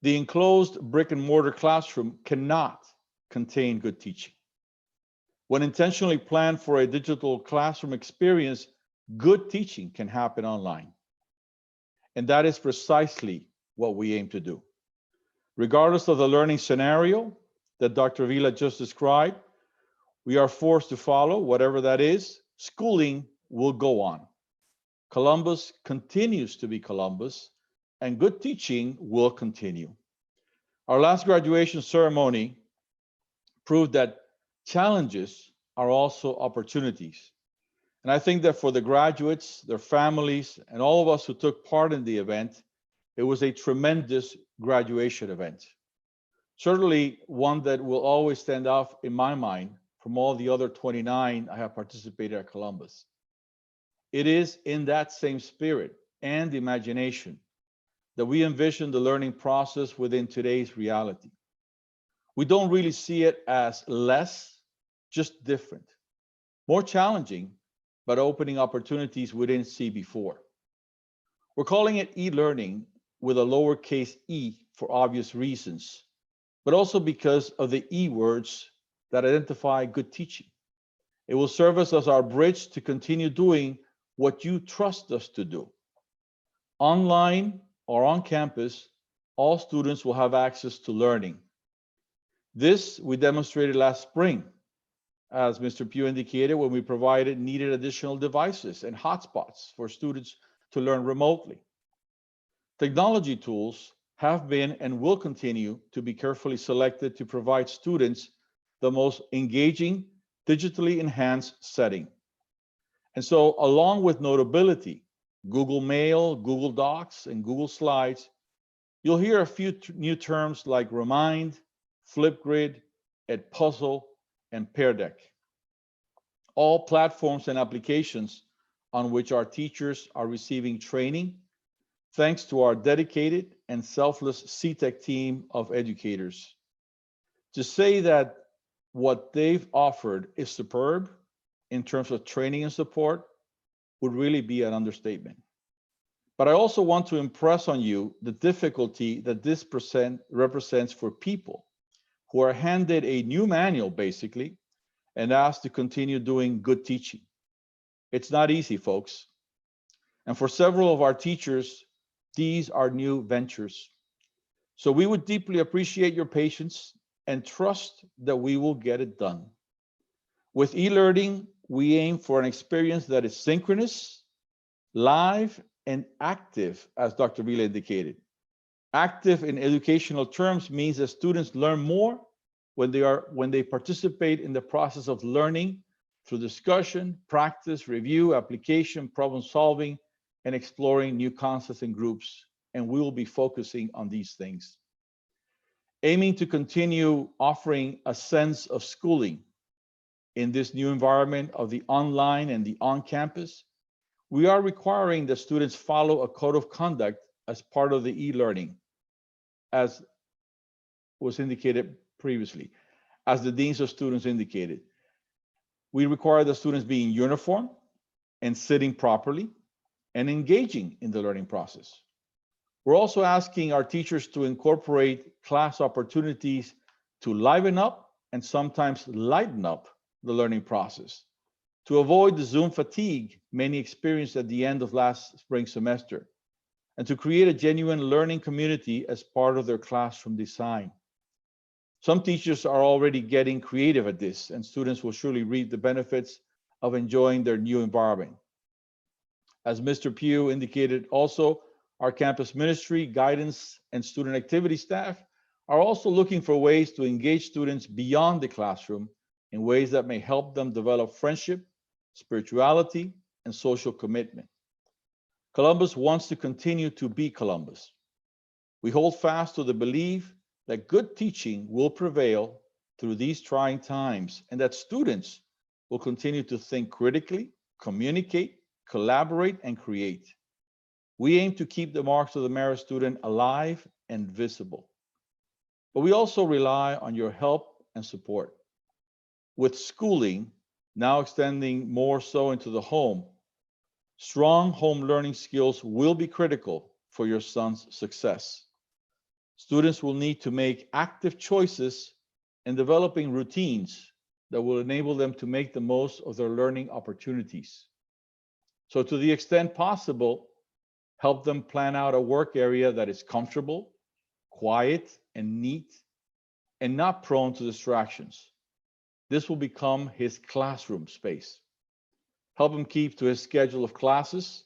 The enclosed brick and mortar classroom cannot contain good teaching. When intentionally planned for a digital classroom experience, good teaching can happen online. And that is precisely what we aim to do. Regardless of the learning scenario that Dr. Vila just described, we are forced to follow, whatever that is, schooling will go on. Columbus continues to be Columbus, and good teaching will continue. Our last graduation ceremony proved that challenges are also opportunities. And I think that for the graduates, their families, and all of us who took part in the event, it was a tremendous graduation event. Certainly one that will always stand out in my mind from all the other 29 I have participated at Columbus. It is in that same spirit and imagination that we envision the learning process within today's reality. We don't really see it as less, just different, more challenging, but opening opportunities we didn't see before. We're calling it e-learning with a lowercase e for obvious reasons, but also because of the E words that identify good teaching. It will serve us as our bridge to continue doing what you trust us to do. Online or on campus, all students will have access to learning. This we demonstrated last spring, as Mr. Pugh indicated, when we provided needed additional devices and hotspots for students to learn remotely. Technology tools have been and will continue to be carefully selected to provide students the most engaging, digitally enhanced setting. And so, along with Notability, Google Mail, Google Docs, and Google Slides, you'll hear a few new terms like Remind, Flipgrid, Edpuzzle, and Pear Deck. All platforms and applications on which our teachers are receiving training, thanks to our dedicated and selfless CTEC team of educators. To say that what they've offered is superb in terms of training and support would really be an understatement. But I also want to impress on you the difficulty that this represents for people who are handed a new manual, basically, and asked to continue doing good teaching. It's not easy, folks. And for several of our teachers, these are new ventures. So we would deeply appreciate your patience and trust that we will get it done. With e-learning, we aim for an experience that is synchronous, live, and active, as Dr. Vila indicated. Active in educational terms means that students learn more when they participate in the process of learning through discussion, practice, review, application, problem solving, and exploring new concepts and groups. And we will be focusing on these things. Aiming to continue offering a sense of schooling in this new environment of the online and the on-campus, we are requiring that students follow a code of conduct as part of the e-learning, as was indicated previously, as the deans of students indicated. We require the students be in uniform and sitting properly and engaging in the learning process. We're also asking our teachers to incorporate class opportunities to liven up and sometimes lighten up the learning process to avoid the Zoom fatigue many experienced at the end of last spring semester, and to create a genuine learning community as part of their classroom design. Some teachers are already getting creative at this, and students will surely reap the benefits of enjoying their new environment. As Mr. Pugh indicated also, our campus ministry, guidance, and student activity staff are also looking for ways to engage students beyond the classroom in ways that may help them develop friendship, spirituality, and social commitment. Columbus wants to continue to be Columbus. We hold fast to the belief that good teaching will prevail through these trying times and that students will continue to think critically, communicate, collaborate, and create. We aim to keep the marks of the merit student alive and visible. But we also rely on your help and support. With schooling now extending more so into the home, strong home learning skills will be critical for your son's success. Students will need to make active choices in developing routines that will enable them to make the most of their learning opportunities. So to the extent possible, help them plan out a work area that is comfortable, quiet, and neat, and not prone to distractions. This will become his classroom space. Help him keep to his schedule of classes.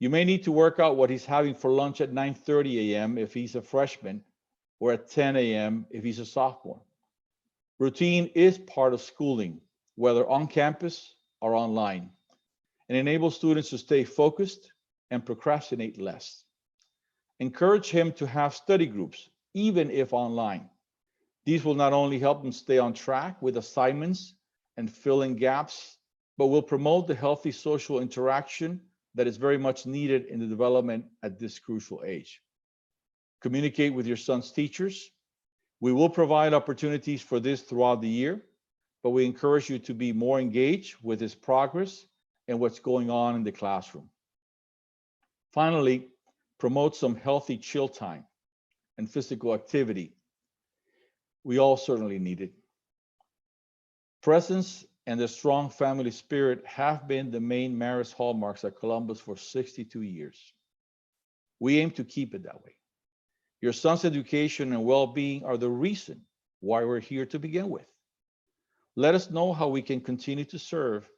You may need to work out what he's having for lunch at 9:30 a.m. if he's a freshman, or at 10 a.m. if he's a sophomore. Routine is part of schooling, whether on campus or online, and enables students to stay focused and procrastinate less. Encourage him to have study groups, even if online. These will not only help him stay on track with assignments and fill in gaps, but will promote the healthy social interaction that is very much needed in the development at this crucial age. Communicate with your son's teachers. We will provide opportunities for this throughout the year, but we encourage you to be more engaged with his progress and what's going on in the classroom. Finally, promote some healthy chill time and physical activity. We all certainly need it. Presence and the strong family spirit have been the main Marist hallmarks at Columbus for 62 years. We aim to keep it that way. Your son's education and well-being are the reason why we're here to begin with. Let us know how we can continue to serve,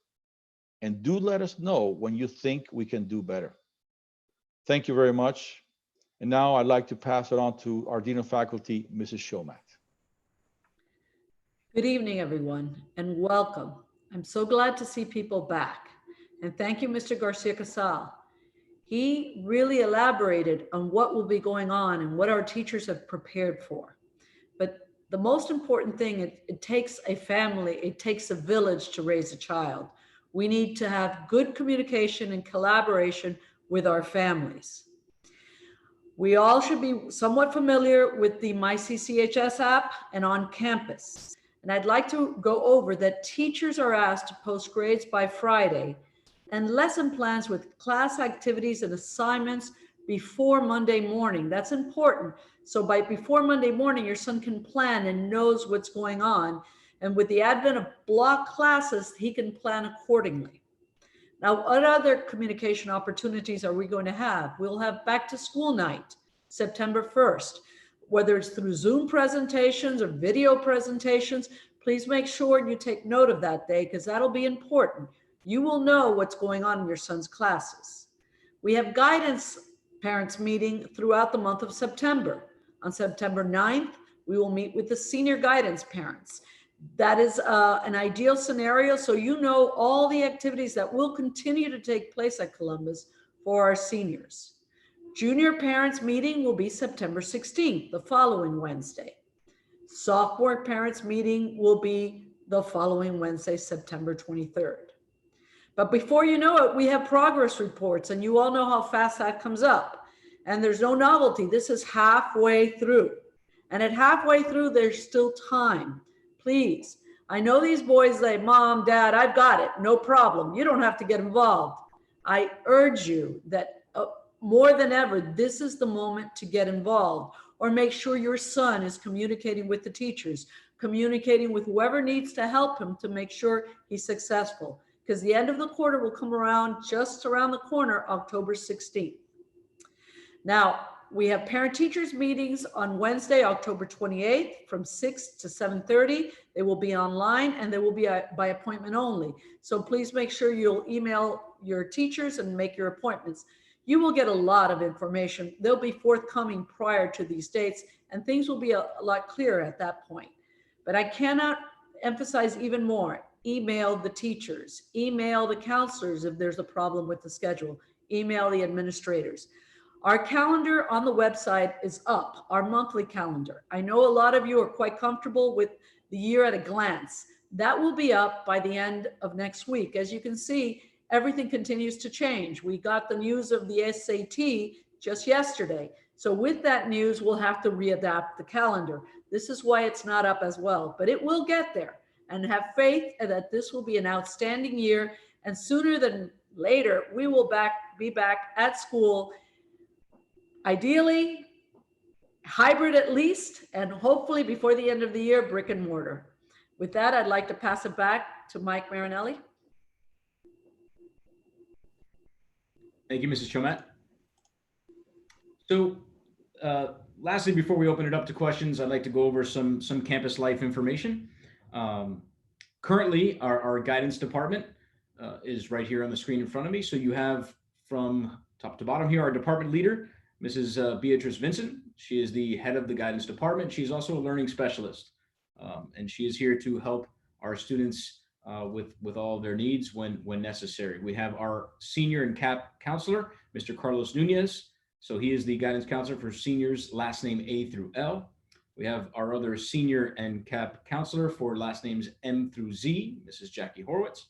and do let us know when you think we can do better. Thank you very much. And now I'd like to pass it on to our Dean of Faculty, Mrs. Shomat. Good evening, everyone, and welcome. I'm so glad to see people back. And thank you, Mr. Garcia-Casal. He really elaborated on what will be going on and what our teachers have prepared for. But the most important thing, it takes a family, it takes a village to raise a child. We need to have good communication and collaboration with our families. We all should be somewhat familiar with the MyCCHS app and On Campus. And I'd like to go over that teachers are asked to post grades by Friday and lesson plans with class activities and assignments before Monday morning. That's important. So before Monday morning, your son can plan and knows what's going on. And with the advent of block classes, he can plan accordingly. Now, what other communication opportunities are we going to have? We'll have back to school night, September 1st. Whether it's through Zoom presentations or video presentations, please make sure you take note of that day because that'll be important. You will know what's going on in your son's classes. We have guidance parents meeting throughout the month of September. On September 9th, we will meet with the senior guidance parents. That is an ideal scenario, so you know all the activities that will continue to take place at Columbus for our seniors. Junior parents meeting will be September 16th, the following Wednesday. Sophomore parents meeting will be the following Wednesday, September 23rd. But before you know it, we have progress reports, and you all know how fast that comes up. And there's no novelty. This is halfway through. And at halfway through, there's still time. Please, I know these boys say, Mom, Dad, I've got it. No problem. You don't have to get involved. I urge you that more than ever, this is the moment to get involved, or make sure your son is communicating with the teachers, communicating with whoever needs to help him to make sure he's successful. Because the end of the quarter will come around just around the corner, October 16th. Now, we have parent-teachers meetings on Wednesday, October 28th from 6 to 7:30. They will be online and they will be by appointment only. So please make sure you'll email your teachers and make your appointments. You will get a lot of information. They'll be forthcoming prior to these dates, and things will be a lot clearer at that point. But I cannot emphasize even more, email the teachers, email the counselors if there's a problem with the schedule, email the administrators. Our calendar on the website is up, our monthly calendar. I know a lot of you are quite comfortable with the year at a glance. That will be up by the end of next week. As you can see, everything continues to change. We got the news of the SAT just yesterday. So with that news, we'll have to readapt the calendar. This is why it's not up as well, but it will get there. And have faith that this will be an outstanding year. And sooner than later, we will be back at school, ideally hybrid at least, and hopefully before the end of the year, brick and mortar. With that, I'd like to pass it back to Mike Marinelli. Thank you, Mrs. Chomet. So lastly, before we open it up to questions, I'd like to go over some campus life information. Currently, our guidance department is right here on the screen in front of me. So you have from top to bottom here, our department leader, Mrs. Beatrice Vincent. She is the head of the guidance department. She's also a learning specialist, and she is here to help our students with all of their needs when necessary. We have our senior and CAP counselor, Mr. Carlos Nunez. So he is the guidance counselor for seniors, last name A through L. We have our other senior and CAP counselor for last names M through Z, Mrs. Jackie Horwitz.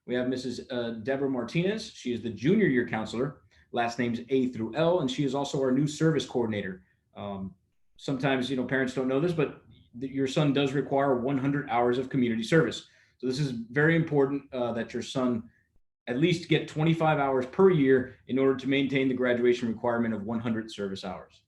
We have Mrs. Deborah Martinez. She is the junior year counselor, last names A through L, and she is also our new service coordinator. Sometimes, parents don't know this, but your son does require 100 hours of community service. So this is very important that your son at least get 25 hours per year in order to maintain the graduation requirement of 100 service hours.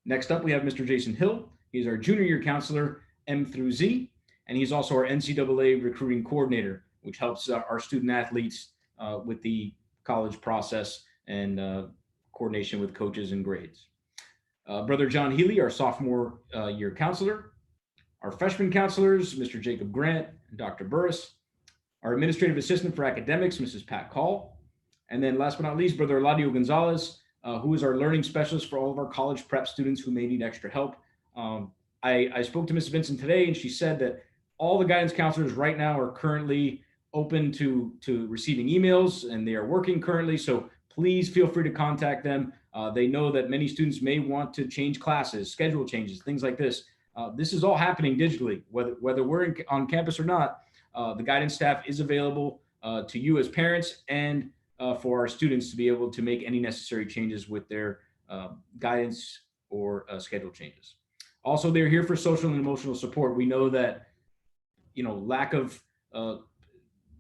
Next up, we have Mr. Jason Hill. He's our junior year counselor, M through Z, and he's also our NCAA recruiting coordinator, which helps our student athletes with the college process and coordination with coaches and grades. Brother John Healy, our sophomore year counselor. Our freshman counselors, Mr. Jacob Grant and Dr. Burris. Our administrative assistant for academics, Mrs. Pat Call. And then last but not least, Brother Eladio Gonzalez, who is our learning specialist for all of our college prep students who may need extra help. I spoke to Mrs. Vincent today, and she said that all the guidance counselors right now are currently open to receiving emails, and they are working currently. So please feel free to contact them. They know that many students may want to change classes, schedule changes, things like this. This is all happening digitally, whether we're on campus or not. The guidance staff is available to you as parents and for our students to be able to make any necessary changes with their guidance or schedule changes. Also, they're here for social and emotional support. We know that, lack of,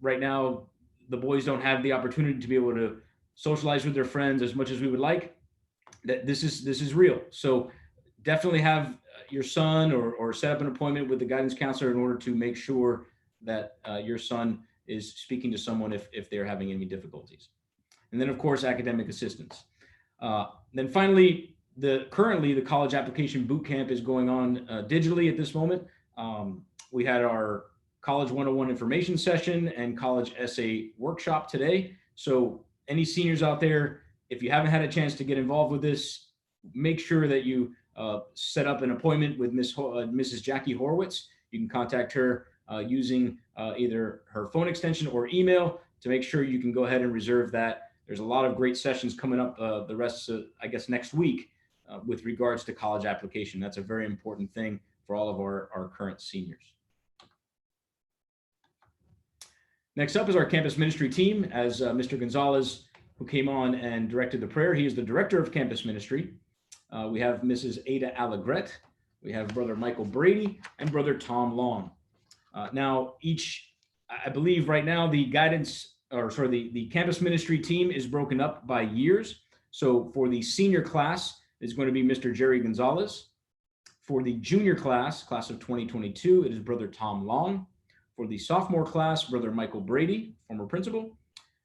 right now, the boys don't have the opportunity to be able to socialize with their friends as much as we would like. That this is real. So definitely have your son or set up an appointment with the guidance counselor in order to make sure that your son is speaking to someone if they're having any difficulties. And then, of course, academic assistance. Then finally, currently the college application boot camp is going on digitally at this moment. We had our College 101 information session and college essay workshop today. So any seniors out there, if you haven't had a chance to get involved with this, make sure that you set up an appointment with Mrs. Jackie Horwitz. You can contact her using either her phone extension or email to make sure you can go ahead and reserve that. There's a lot of great sessions coming up the rest of, I guess, next week with regards to college application. That's a very important thing for all of our current seniors. Next up is our campus ministry team, as Mr. Gonzalez, who came on and directed the prayer. He is the director of campus ministry. We have Mrs. Ada Allegret. We have Brother Michael Brady and Brother Tom Long. Now, I believe right now the the campus ministry team is broken up by years. So for the senior class is going to be Mr. Jerry Gonzalez. For the junior class of 2022, it is Brother Tom Long. For the sophomore class, Brother Michael Brady, former principal.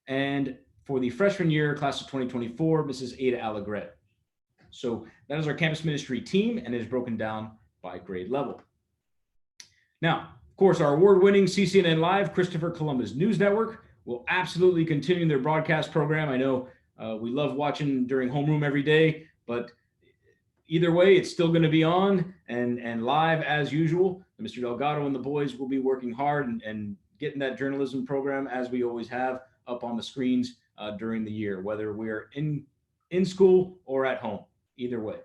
And for the freshman year, class of 2024, Mrs. Ada Allegret. So that is our campus ministry team, and it is broken down by grade level. Now, of course, our award-winning CCNN Live Christopher Columbus News Network will absolutely continue their broadcast program. I know we love watching during homeroom every day, but either way, it's still going to be on and live as usual. Mr. Delgado and the boys will be working hard and getting that journalism program, as we always have, up on the screens during the year, whether we're in school or at home, either way.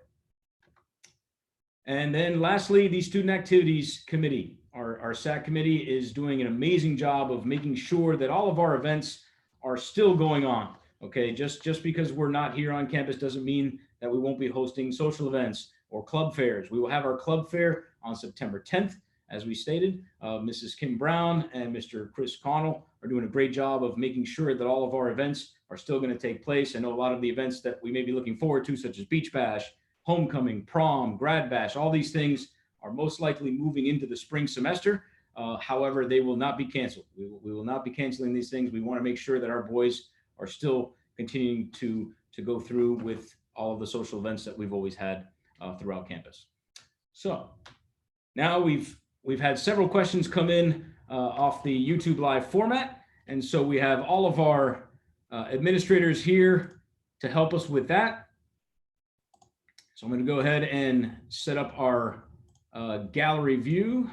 And then lastly, the Student Activities Committee. Our SAC committee is doing an amazing job of making sure that all of our events are still going on. Okay, just because we're not here on campus doesn't mean that we won't be hosting social events or club fairs. We will have our club fair on September 10th, as we stated. Mrs. Kim Brown and Mr. Chris Connell are doing a great job of making sure that all of our events are still going to take place. I know a lot of the events that we may be looking forward to, such as Beach Bash, Homecoming, Prom, Grad Bash, all these things are most likely moving into the spring semester. However, they will not be canceled. We will not be canceling these things. We want to make sure that our boys are still continuing to go through with all of the social events that we've always had throughout campus. So now we've had several questions come in off the YouTube Live format. And so we have all of our administrators here to help us with that. So I'm going to go ahead and set up our gallery view.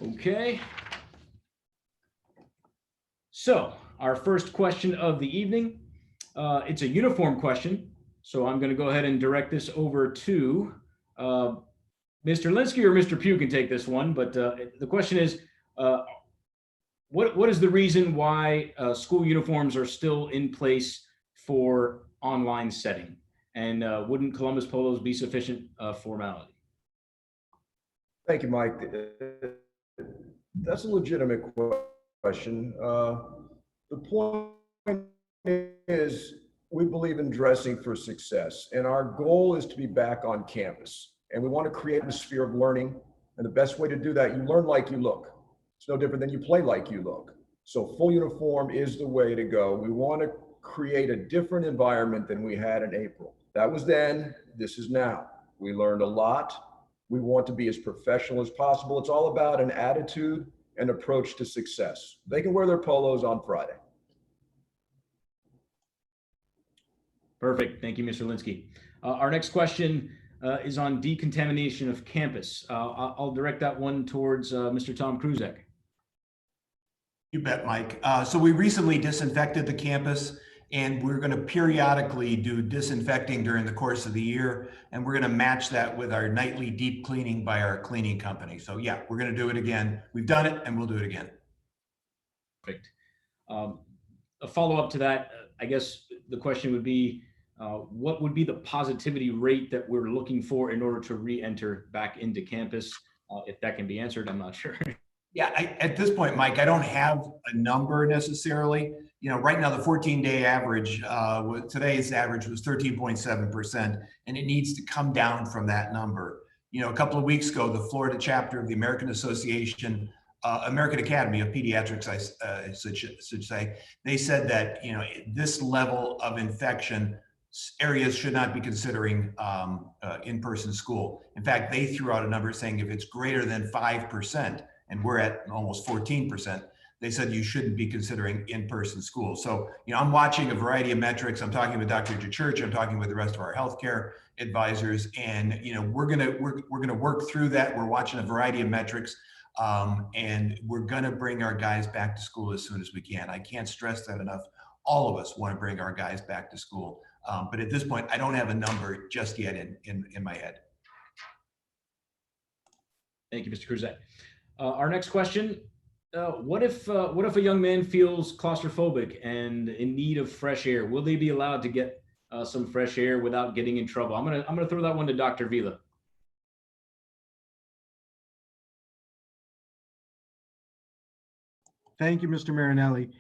Okay. So our first question of the evening, it's a uniform question. So I'm going to go ahead and direct this over to Mr. Linsky, or Mr. Pugh can take this one. But the question is, what is the reason why school uniforms are still in place for online setting? And wouldn't Columbus polos be sufficient formality? Thank you, Mike. That's a legitimate question. The point is, we believe in dressing for success, and our goal is to be back on campus. And we want to create an atmosphere of learning. And the best way to do that, you learn like you look. It's no different than you play like you look. So full uniform is the way to go. We want to create a different environment than we had in April. That was then, this is now. We learned a lot. We want to be as professional as possible. It's all about an attitude and approach to success. They can wear their polos on Friday. Perfect. Thank you, Mr. Linsky. Our next question is on decontamination of campus. I'll direct that one towards Mr. Tom Cruzek. You bet, Mike. So we recently disinfected the campus, and we're going to periodically do disinfecting during the course of the year. And we're going to match that with our nightly deep cleaning by our cleaning company. So yeah, we're going to do it again. We've done it and we'll do it again. Perfect. A follow-up to that, I guess the question would be, what would be the positivity rate that we're looking for in order to re-enter back into campus? If that can be answered, I'm not sure. Yeah, at this point, Mike, I don't have a number necessarily. You know, right now the 14-day average, today's average was 13.7%, and it needs to come down from that number. You know, a couple of weeks ago, the Florida chapter of the American Association, American Academy of Pediatrics, I should say, they said that, you know, this level of infection, areas should not be considering in-person school. In fact, they threw out a number saying if it's greater than 5%, and we're at almost 14%, they said you shouldn't be considering in-person school. So, you know, I'm watching a variety of metrics. I'm talking with Dr. DeChurch. I'm talking with the rest of our healthcare advisors, and you know, we're gonna work through that. We're watching a variety of metrics, and we're gonna bring our guys back to school as soon as we can. I can't stress that enough. All of us want to bring our guys back to school, but at this point, I don't have a number just yet in my head. Thank you, Mr. Cruzek. Our next question, what if a young man feels claustrophobic and in need of fresh air? Will they be allowed to get some fresh air without getting in trouble? I'm gonna throw that one to Dr. Vila. Thank you, Mr. Marinelli.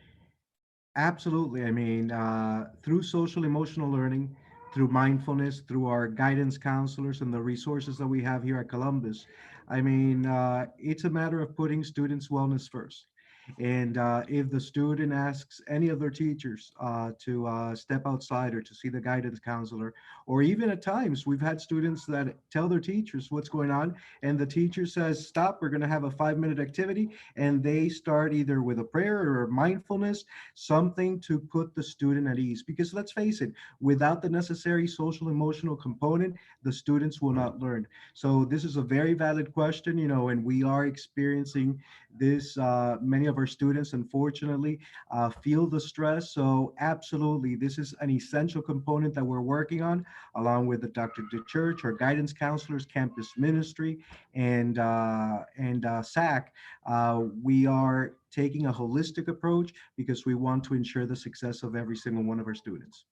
Absolutely. I mean, through social emotional learning, through mindfulness, through our guidance counselors and the resources that we have here at Columbus, I mean, it's a matter of putting students' wellness first. And if the student asks any of their teachers to step outside or to see the guidance counselor, or even at times we've had students that tell their teachers what's going on, and the teacher says, "Stop, we're going to have a 5-minute activity," and they start either with a prayer or mindfulness, something to put the student at ease. Because let's face it, without the necessary social emotional component, the students will not learn. So this is a very valid question, and we are experiencing this. Many of our students, unfortunately, feel the stress. So absolutely, this is an essential component that we're working on, along with the Dr. DeChurch, our guidance counselors, campus ministry, and SAC. We are taking a holistic approach because we want to ensure the success of every single one of our students.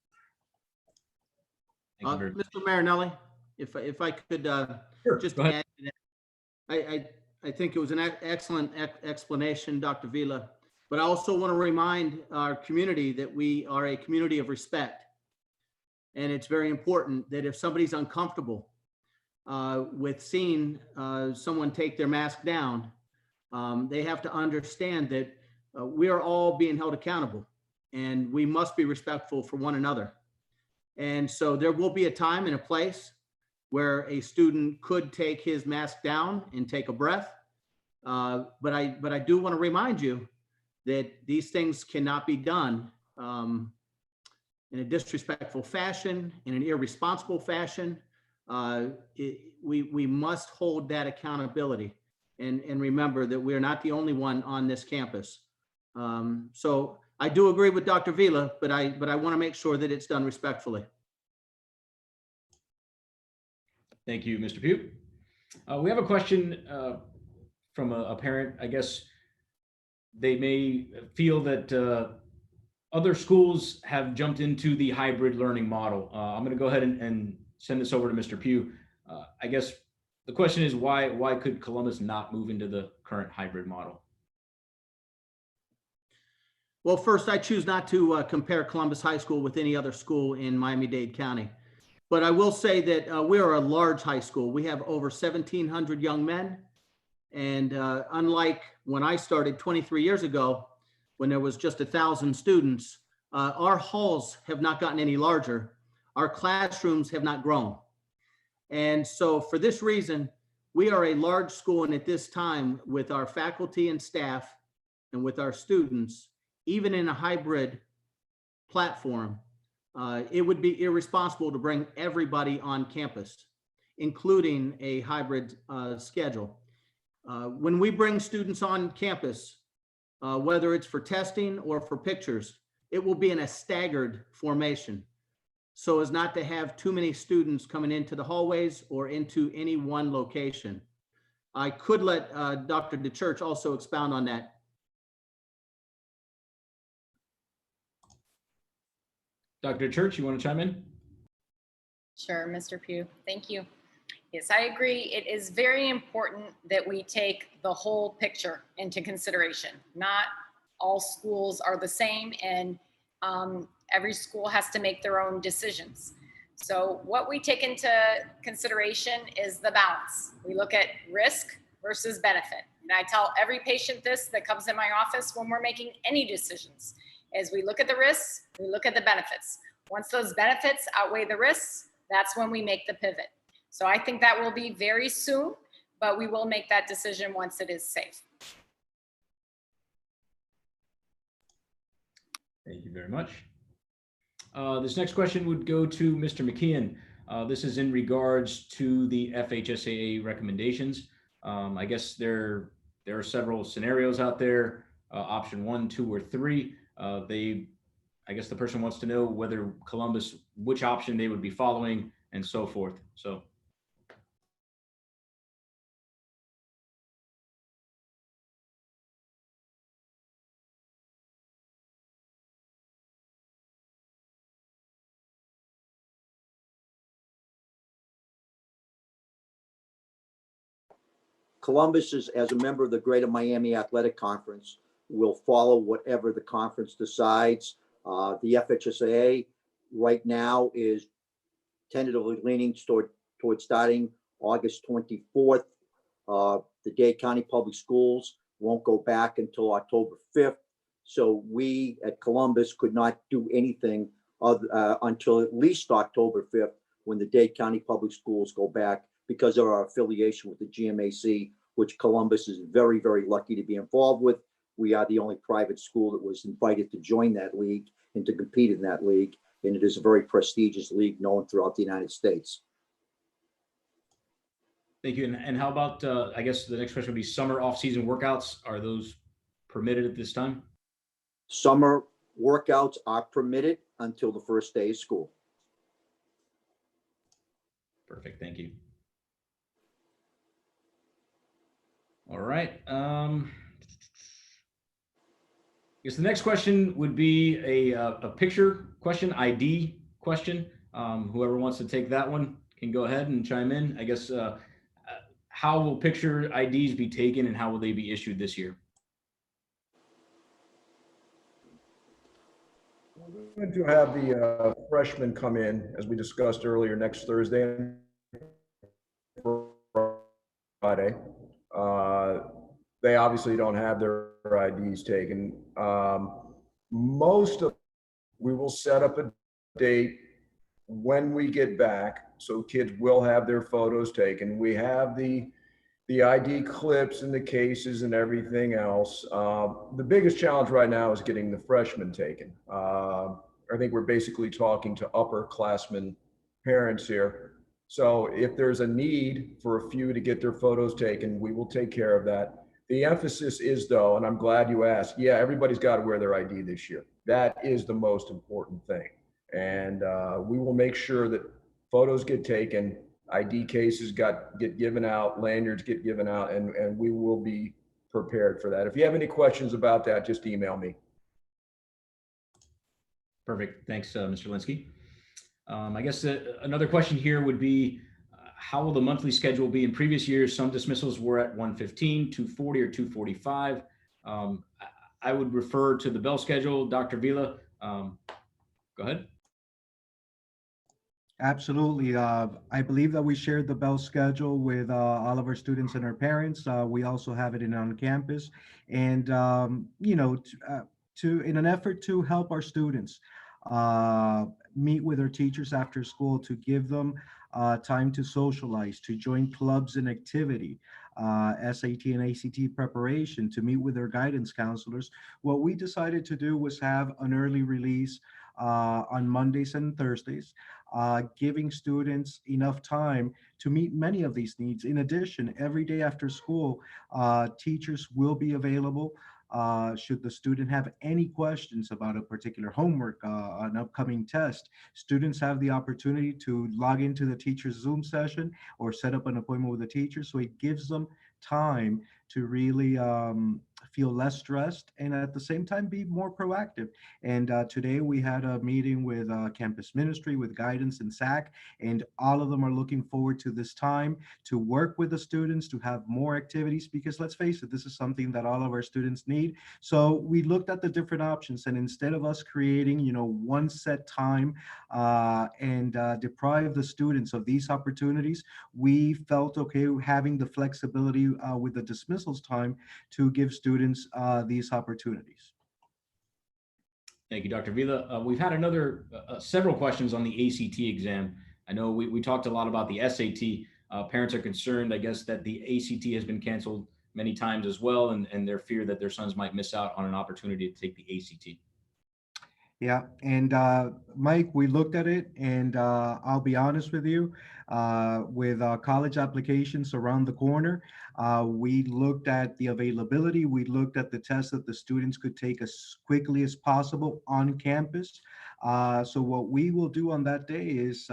Mr. Marinelli, if I could Sure, just go ahead. add to that. I think it was an excellent explanation, Dr. Vila, but I also want to remind our community that we are a community of respect. And it's very important that if somebody's uncomfortable with seeing someone take their mask down, they have to understand that we are all being held accountable and we must be respectful for one another. And so there will be a time and a place where a student could take his mask down and take a breath. But I do want to remind you that these things cannot be done in a disrespectful fashion, in an irresponsible fashion. We must hold that accountability and remember that we're not the only one on this campus. So I do agree with Dr. Vila, but I want to make sure that it's done respectfully. Thank you, Mr. Pugh. We have a question from a parent. I guess they may feel that other schools have jumped into the hybrid learning model. I'm going to go ahead and send this over to Mr. Pugh. I guess the question is why could Columbus not move into the current hybrid model? Well, first, I choose not to compare Columbus High School with any other school in Miami-Dade County. But I will say that we are a large high school. We have over 1,700 young men. And unlike when I started 23 years ago, when there was just 1,000 students, our halls have not gotten any larger. Our classrooms have not grown. And so for this reason, we are a large school. And at this time, with our faculty and staff and with our students, even in a hybrid platform, it would be irresponsible to bring everybody on campus, including a hybrid schedule. When we bring students on campus, whether it's for testing or for pictures, it will be in a staggered formation so as not to have too many students coming into the hallways or into any one location. I could let Dr. DeChurch also expound on that. Dr. Church, you want to chime in? Sure, Mr. Pugh, thank you. Yes, I agree. It is very important that we take the whole picture into consideration. Not all schools are the same, and every school has to make their own decisions. So what we take into consideration is the balance. We look at risk versus benefit. And I tell every patient this that comes in my office when we're making any decisions, is we look at the risks, we look at the benefits. Once those benefits outweigh the risks, that's when we make the pivot. So I think that will be very soon, but we will make that decision once it is safe. Thank you very much. This next question would go to Mr. McKeon. This is in regards to the FHSAA recommendations. I guess there are several scenarios out there, option 1, 2, or 3. I guess the person wants to know whether Columbus, which option they would be following and so forth. So. Columbus is, as a member of the Greater Miami Athletic Conference, We'll follow whatever the conference decides. The FHSAA right now is tentatively leaning toward starting August 24th. The Dade County Public Schools won't go back until October 5th. So we at Columbus could not do anything until at least October 5th, when the Dade County Public Schools go back, because of our affiliation with the GMAC, which Columbus is very, very lucky to be involved with. We are the only private school that was invited to join that league and to compete in that league. And it is a very prestigious league known throughout the United States. Thank you. And how about, I guess the next question would be summer off-season workouts. Are those permitted at this time? Summer workouts are permitted until the first day of school. Perfect. Thank you. All right. I guess the next question would be a picture question, ID question. Whoever wants to take that one can go ahead and chime in. I guess, how will picture IDs be taken and how will they be issued this year? We're going to have the freshmen come in, as we discussed earlier, next Thursday and Friday. They obviously don't have their IDs taken. Most of, we will set up a date when we get back, so kids will have their photos taken. We have the ID clips and the cases and everything else. The biggest challenge right now is getting the freshmen taken. I think we're basically talking to upperclassmen parents here. So if there's a need for a few to get their photos taken, we will take care of that. The emphasis is, though, and I'm glad you asked, yeah, everybody's got to wear their ID this year. That is the most important thing. And we will make sure that photos get taken, ID cases get given out, lanyards get given out, and we will be prepared for that. If you have any questions about that, just email me. Perfect. Thanks, Mr. Linsky. I guess another question here would be, how will the monthly schedule be? In previous years, some dismissals were at 1:15, 2:40, or 2:45. I would refer to the bell schedule. Dr. Vila, go ahead. Absolutely. I believe that we shared the bell schedule with all of our students and our parents. We also have it on campus. And, you know, in an effort to help our students meet with their teachers after school, to give them time to socialize, to join clubs and activity, SAT and ACT preparation, to meet with their guidance counselors, what we decided to do was have an early release on Mondays and Thursdays, giving students enough time to meet many of these needs. In addition, every day after school, teachers will be available should the student have any questions about a particular homework, an upcoming test. Students have the opportunity to log into the teacher's Zoom session or set up an appointment with the teacher. So it gives them time to really feel less stressed and at the same time be more proactive. And today we had a meeting with campus ministry, with guidance and SAC, and all of them are looking forward to this time to work with the students, to have more activities, because let's face it, this is something that all of our students need. So we looked at the different options, and instead of us creating, you know, one set time and deprive the students of these opportunities, we felt okay having the flexibility with the dismissals time to give students these opportunities. Thank you, Dr. Vila. We've had several questions on the ACT exam. I know we talked a lot about the SAT. Parents are concerned, I guess, that the ACT has been canceled many times as well, and their fear that their sons might miss out on an opportunity to take the ACT. Yeah, and Mike, we looked at it, and I'll be honest with you, with college applications around the corner, we looked at the availability, we looked at the tests that the students could take as quickly as possible on campus. So what we will do on that day is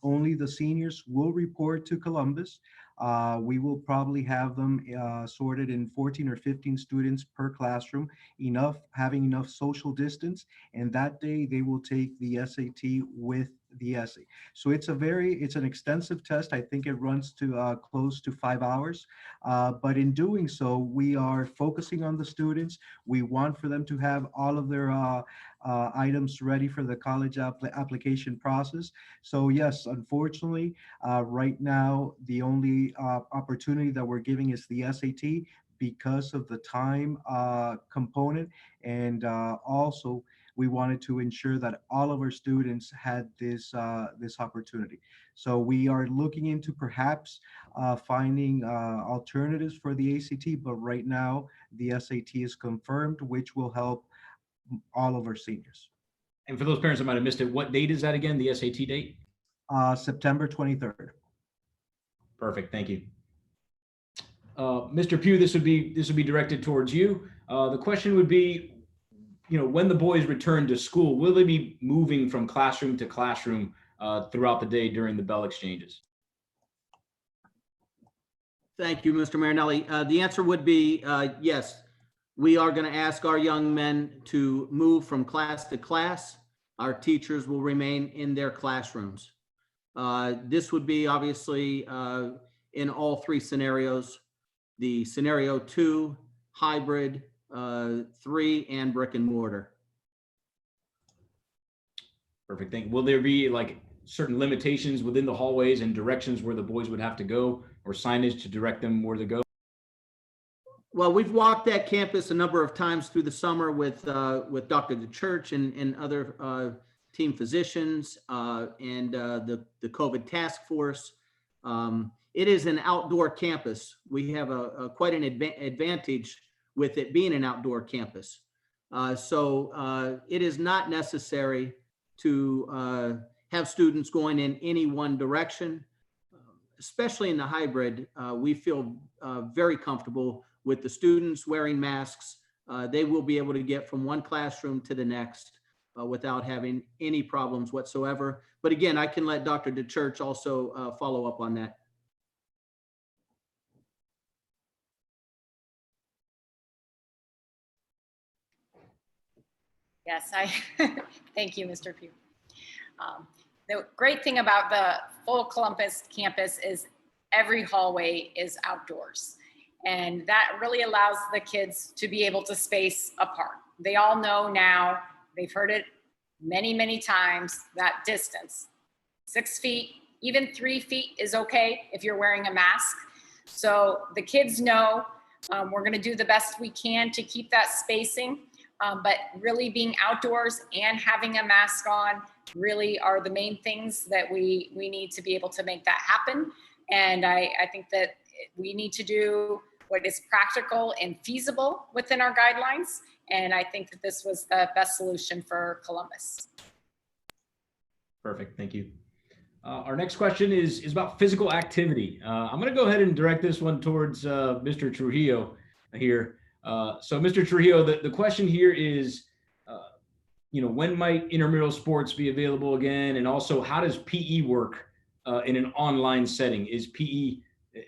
only the seniors will report to Columbus. We will probably have them sorted in 14 or 15 students per classroom, having enough social distance. And that day they will take the SAT with the essay. So it's an extensive test. I think it runs to close to 5 hours. But in doing so, we are focusing on the students. We want for them to have all of their items ready for the college application process. So yes, unfortunately, right now, the only opportunity that we're giving is the SAT because of the time component. And also, we wanted to ensure that all of our students had this opportunity. So we are looking into perhaps finding alternatives for the ACT, but right now the SAT is confirmed, which will help all of our seniors. And for those parents that might have missed it, what date is that again, the SAT date? September 23rd. Perfect, thank you. Mr. Pugh, this would be directed towards you. The question would be, when the boys return to school, will they be moving from classroom to classroom throughout the day during the bell exchanges? Thank you, Mr. Marinelli. The answer would be yes. We are going to ask our young men to move from class to class. Our teachers will remain in their classrooms. This would be obviously in all three scenarios: the scenario 2, hybrid, 3, and brick and mortar. Perfect. Thank you. Will there be like certain limitations within the hallways and directions where the boys would have to go, or signage to direct them where to go? Well, we've walked that campus a number of times through the summer with Dr. DeChurch and other team physicians and the COVID task force. It is an outdoor campus. We have quite an advantage with it being an outdoor campus. So it is not necessary to have students going in any one direction, especially in the hybrid. We feel very comfortable with the students wearing masks. They will be able to get from one classroom to the next without having any problems whatsoever. But again, I can let Dr. DeChurch also follow up on that. Yes, thank you, Mr. Pugh. The great thing about the full Columbus campus is every hallway is outdoors. And that really allows the kids to be able to space apart. They all know now, they've heard it many, many times, that distance. 6 feet, even 3 feet is okay if you're wearing a mask. So the kids know we're gonna do the best we can to keep that spacing, but really being outdoors and having a mask on really are the main things that we need to be able to make that happen. And I think that we need to do what is practical and feasible within our guidelines. And I think that this was the best solution for Columbus. Perfect, thank you. Our next question is about physical activity. I'm gonna go ahead and direct this one towards Mr. Trujillo here. So Mr. Trujillo, the question here is, when might intramural sports be available again? And also, how does PE work in an online setting? Is PE,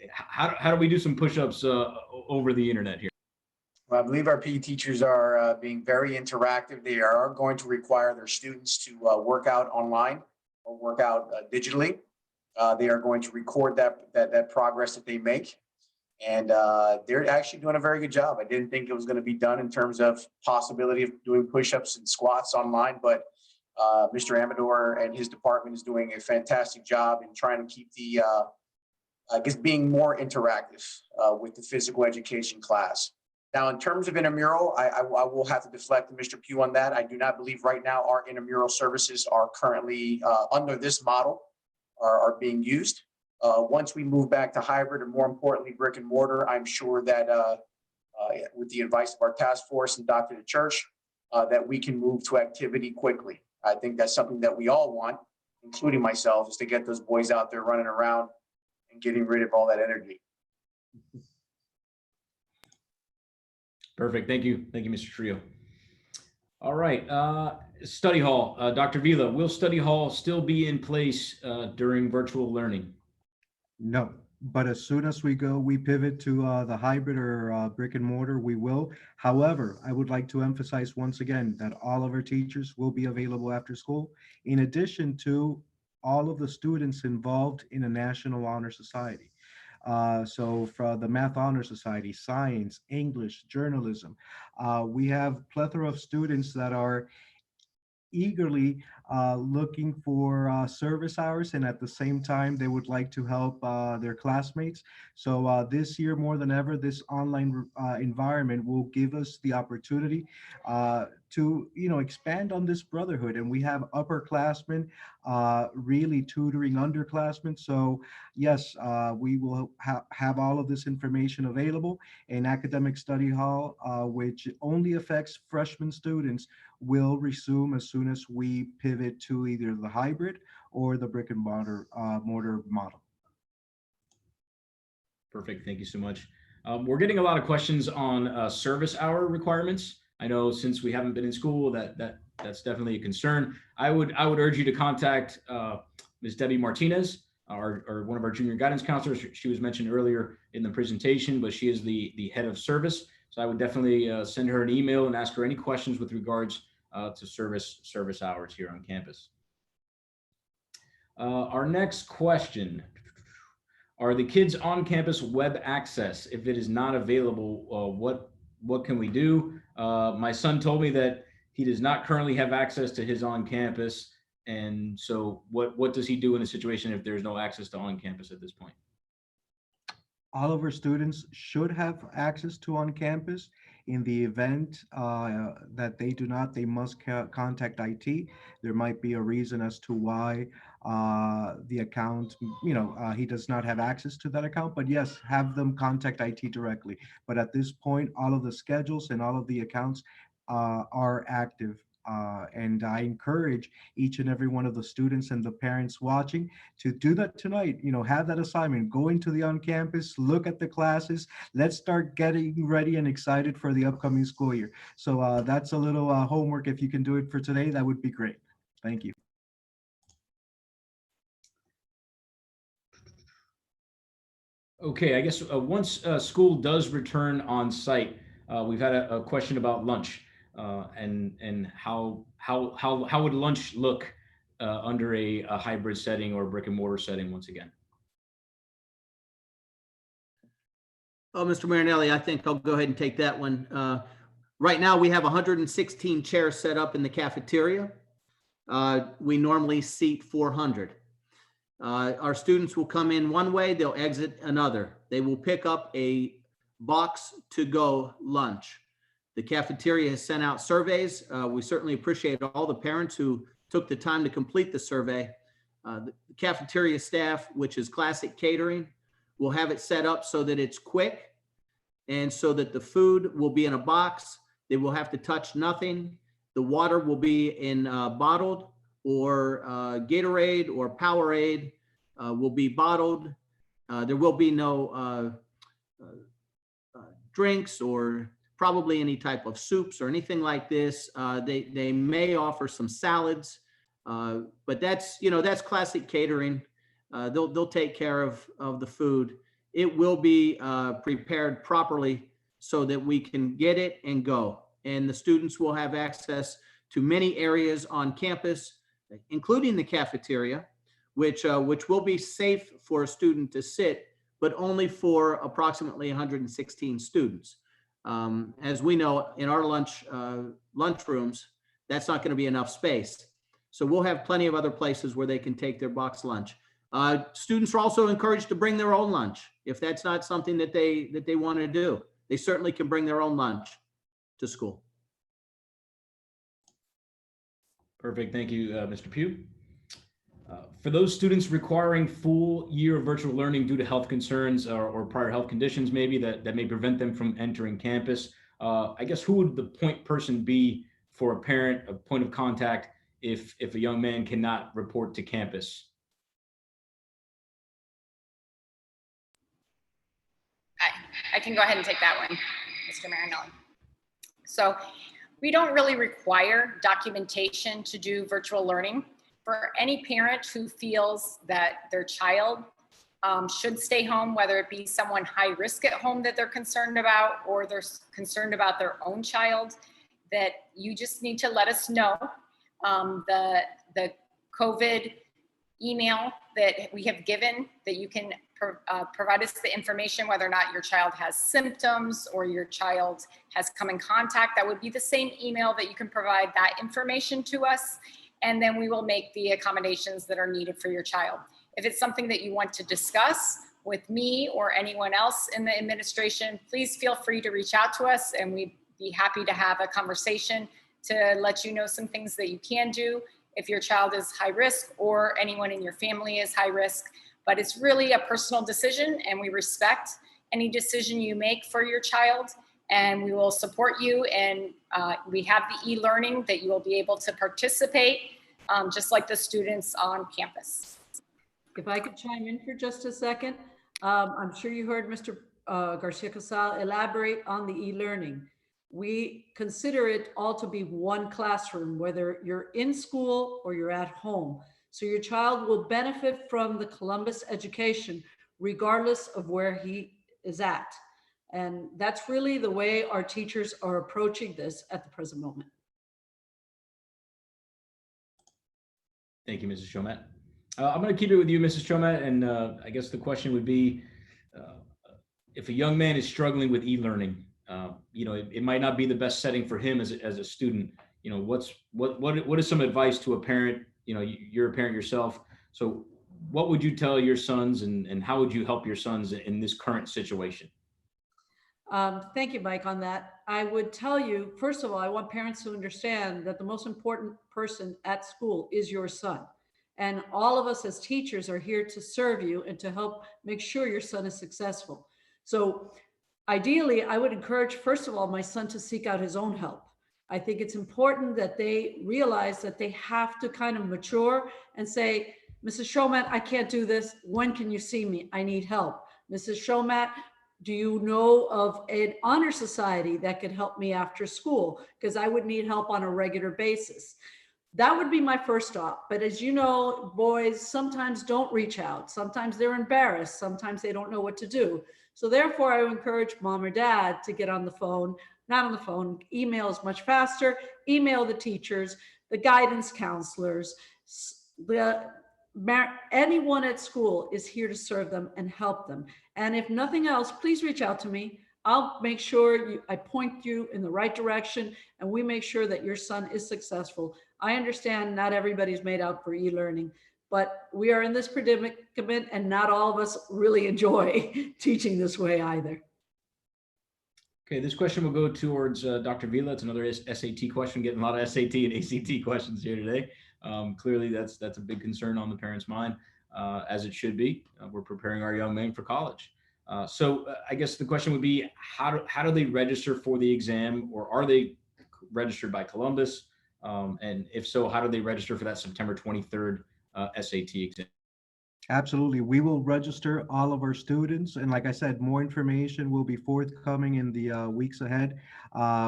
how do we do some push-ups over the internet here? Well, I believe our PE teachers are being very interactive. They are going to require their students to work out online or work out digitally. They are going to record that progress that they make. And they're actually doing a very good job. I didn't think it was going to be done in terms of possibility of doing push-ups and squats online, but Mr. Amador and his department is doing a fantastic job in trying to keep the, being more interactive with the physical education class. Now, in terms of intramural, I will have to deflect to Mr. Pugh on that. I do not believe right now our intramural services are currently under this model are being used. Once we move back to hybrid, or more importantly, brick and mortar, I'm sure that with the advice of our task force and Dr. DeChurch, that we can move to activity quickly. I think that's something that we all want, including myself, is to get those boys out there running around and getting rid of all that energy. Perfect. Thank you. Thank you, Mr. Trio. All right. Study hall. Dr. Vila, will study hall still be in place during virtual learning? No, but as soon as we pivot to the hybrid or brick and mortar, we will. However, I would like to emphasize once again that all of our teachers will be available after school, in addition to all of the students involved in a National Honor Society. So for the Math Honor Society, science, English, journalism, we have plethora of students that are eagerly looking for service hours, and at the same time they would like to help their classmates. So this year more than ever, this online environment will give us the opportunity to expand on this brotherhood, and we have upperclassmen really tutoring underclassmen. So yes, we will have all of this information available in Academic Study Hall, which only affects freshman students, will resume as soon as we pivot to either the hybrid or the brick and mortar model. Perfect. Thank you so much. We're getting a lot of questions on service hour requirements. I know since we haven't been in school, that's definitely a concern. I would urge you to contact Ms. Debbie Martinez, or one of our junior guidance counselors. She was mentioned earlier in the presentation, but she is the head of service. So I would definitely send her an email and ask her any questions with regards to service hours here on campus. Our next question: are the kids on campus web access? If it is not available, what can we do? My son told me that he does not currently have access to his on campus, and so what does he do in a situation if there's no access to on campus at this point? All of our students should have access to on campus. In the event that they do not, they must contact IT. There might be a reason as to why the account, he does not have access to that account, but yes, have them contact IT directly. But at this point, all of the schedules and all of the accounts are active. And I encourage each and every one of the students and the parents watching to do that tonight. Have that assignment, go into the on campus, look at the classes. Let's start getting ready and excited for the upcoming school year. So that's a little homework. If you can do it for today, that would be great. Thank you. Okay, I guess once school does return on site, we've had a question about lunch. And how would lunch look under a hybrid setting or brick and mortar setting once again? Oh, Mr. Marinelli, I think I'll go ahead and take that one. Right now, we have 116 chairs set up in the cafeteria. We normally seat 400. Our students will come in one way, they'll exit another. They will pick up a box to go lunch. The cafeteria has sent out surveys. We certainly appreciate all the parents who took the time to complete the survey. The cafeteria staff, which is Classic Catering, will have it set up so that it's quick and so that the food will be in a box. They will have to touch nothing. The water will be in bottled, or Gatorade or Powerade will be bottled. There will be no drinks or probably any type of soups or anything like this. They may offer some salads, but that's Classic Catering. They'll take care of the food. It will be prepared properly so that we can get it and go. And the students will have access to many areas on campus, including the cafeteria, which will be safe for a student to sit, but only for approximately 116 students. As we know, in our lunch rooms, that's not going to be enough space. So we'll have plenty of other places where they can take their box lunch. Students are also encouraged to bring their own lunch. If that's not something that they want to do, they certainly can bring their own lunch to school. Perfect. Thank you, Mr. Pugh. For those students requiring full year of virtual learning due to health concerns or prior health conditions, maybe that may prevent them from entering campus, I guess who would the point person be for a parent, a point of contact, if a young man cannot report to campus? I can go ahead and take that one, Mr. Marinelli. So we don't really require documentation to do virtual learning. For any parent who feels that their child should stay home, whether it be someone high risk at home that they're concerned about, or they're concerned about their own child, that you just need to let us know. The COVID email that we have given that you can provide us the information, whether or not your child has symptoms or your child has come in contact. That would be the same email that you can provide that information to us. And then we will make the accommodations that are needed for your child. If it's something that you want to discuss with me or anyone else in the administration, please feel free to reach out to us, and we'd be happy to have a conversation to let you know some things that you can do if your child is high risk or anyone in your family is high risk. But it's really a personal decision, and we respect any decision you make for your child, and we will support you. And we have the e-learning that you will be able to participate just like the students on campus. If I could chime in for just a second, I'm sure you heard Mr. Garcia Casal elaborate on the e-learning. We consider it all to be one classroom, whether you're in school or you're at home. So your child will benefit from the Columbus education, regardless of where he is at. And that's really the way our teachers are approaching this at the present moment. Thank you, Mrs. Chomet. I'm going to keep it with you, Mrs. Chomet, and I guess the question would be, if a young man is struggling with e-learning, it might not be the best setting for him as a student. What is some advice to a parent? You're a parent yourself. So what would you tell your sons, and how would you help your sons in this current situation? Thank you, Mike, on that. I would tell you, first of all, I want parents to understand that the most important person at school is your son. And all of us as teachers are here to serve you and to help make sure your son is successful. So ideally, I would encourage, first of all, my son to seek out his own help. I think it's important that they realize that they have to kind of mature and say, Mrs. Chomet, I can't do this. When can you see me? I need help. Mrs. Chomet, do you know of an honor society that could help me after school? Because I would need help on a regular basis. That would be my first stop. But as you know, boys sometimes don't reach out. Sometimes they're embarrassed. Sometimes they don't know what to do. So therefore, I would encourage mom or dad to get on the phone, not on the phone, email is much faster, email the teachers, the guidance counselors, anyone at school is here to serve them and help them. And if nothing else, please reach out to me. I'll make sure I point you in the right direction, and we make sure that your son is successful. I understand not everybody's made out for e-learning, but we are in this predicament, and not all of us really enjoy teaching this way either. Okay, this question will go towards Dr. Vila. It's another SAT question, getting a lot of SAT and ACT questions here today. Clearly, that's a big concern on the parents' mind, as it should be. We're preparing our young men for college. So I guess the question would be, how do they register for the exam, or are they registered by Columbus? And if so, how do they register for that September 23rd SAT exam? Absolutely. We will register all of our students. And like I said, more information will be forthcoming in the weeks ahead.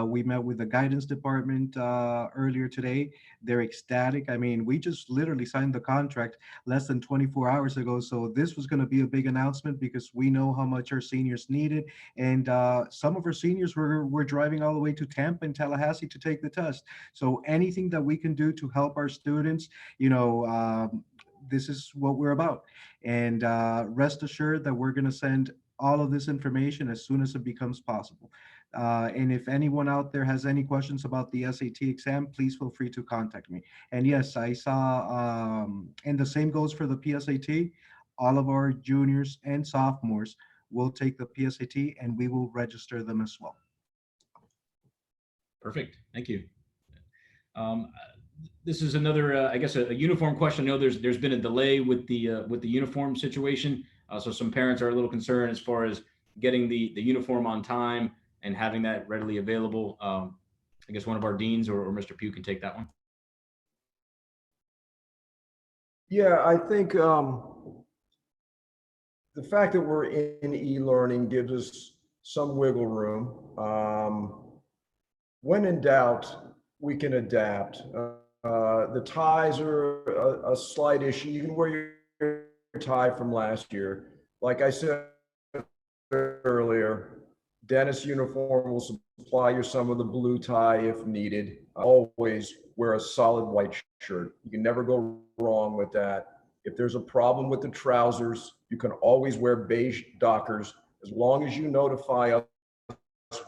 We met with the guidance department earlier today. They're ecstatic. I mean, we just literally signed the contract less than 24 hours ago. So this was going to be a big announcement, because we know how much our seniors need it. And some of our seniors were driving all the way to Tampa and Tallahassee to take the test. So anything that we can do to help our students, this is what we're about. And rest assured that we're going to send all of this information as soon as it becomes possible. And if anyone out there has any questions about the SAT exam, please feel free to contact me. And yes, I saw, and the same goes for the PSAT. All of our juniors and sophomores will take the PSAT, and we will register them as well. Perfect. Thank you. This is another, I guess, a uniform question. I know there's been a delay with the uniform situation, so some parents are a little concerned as far as getting the uniform on time and having that readily available. I guess one of our deans or Mr. Pugh can take that one. Yeah, I think the fact that we're in e-learning gives us some wiggle room. When in doubt, we can adapt. The ties are a slight issue. You can wear your tie from last year. Like I said earlier, Dennis Uniform will supply you some of the blue tie if needed. Always wear a solid white shirt. You can never go wrong with that. If there's a problem with the trousers, you can always wear beige Dockers. As long as you notify us,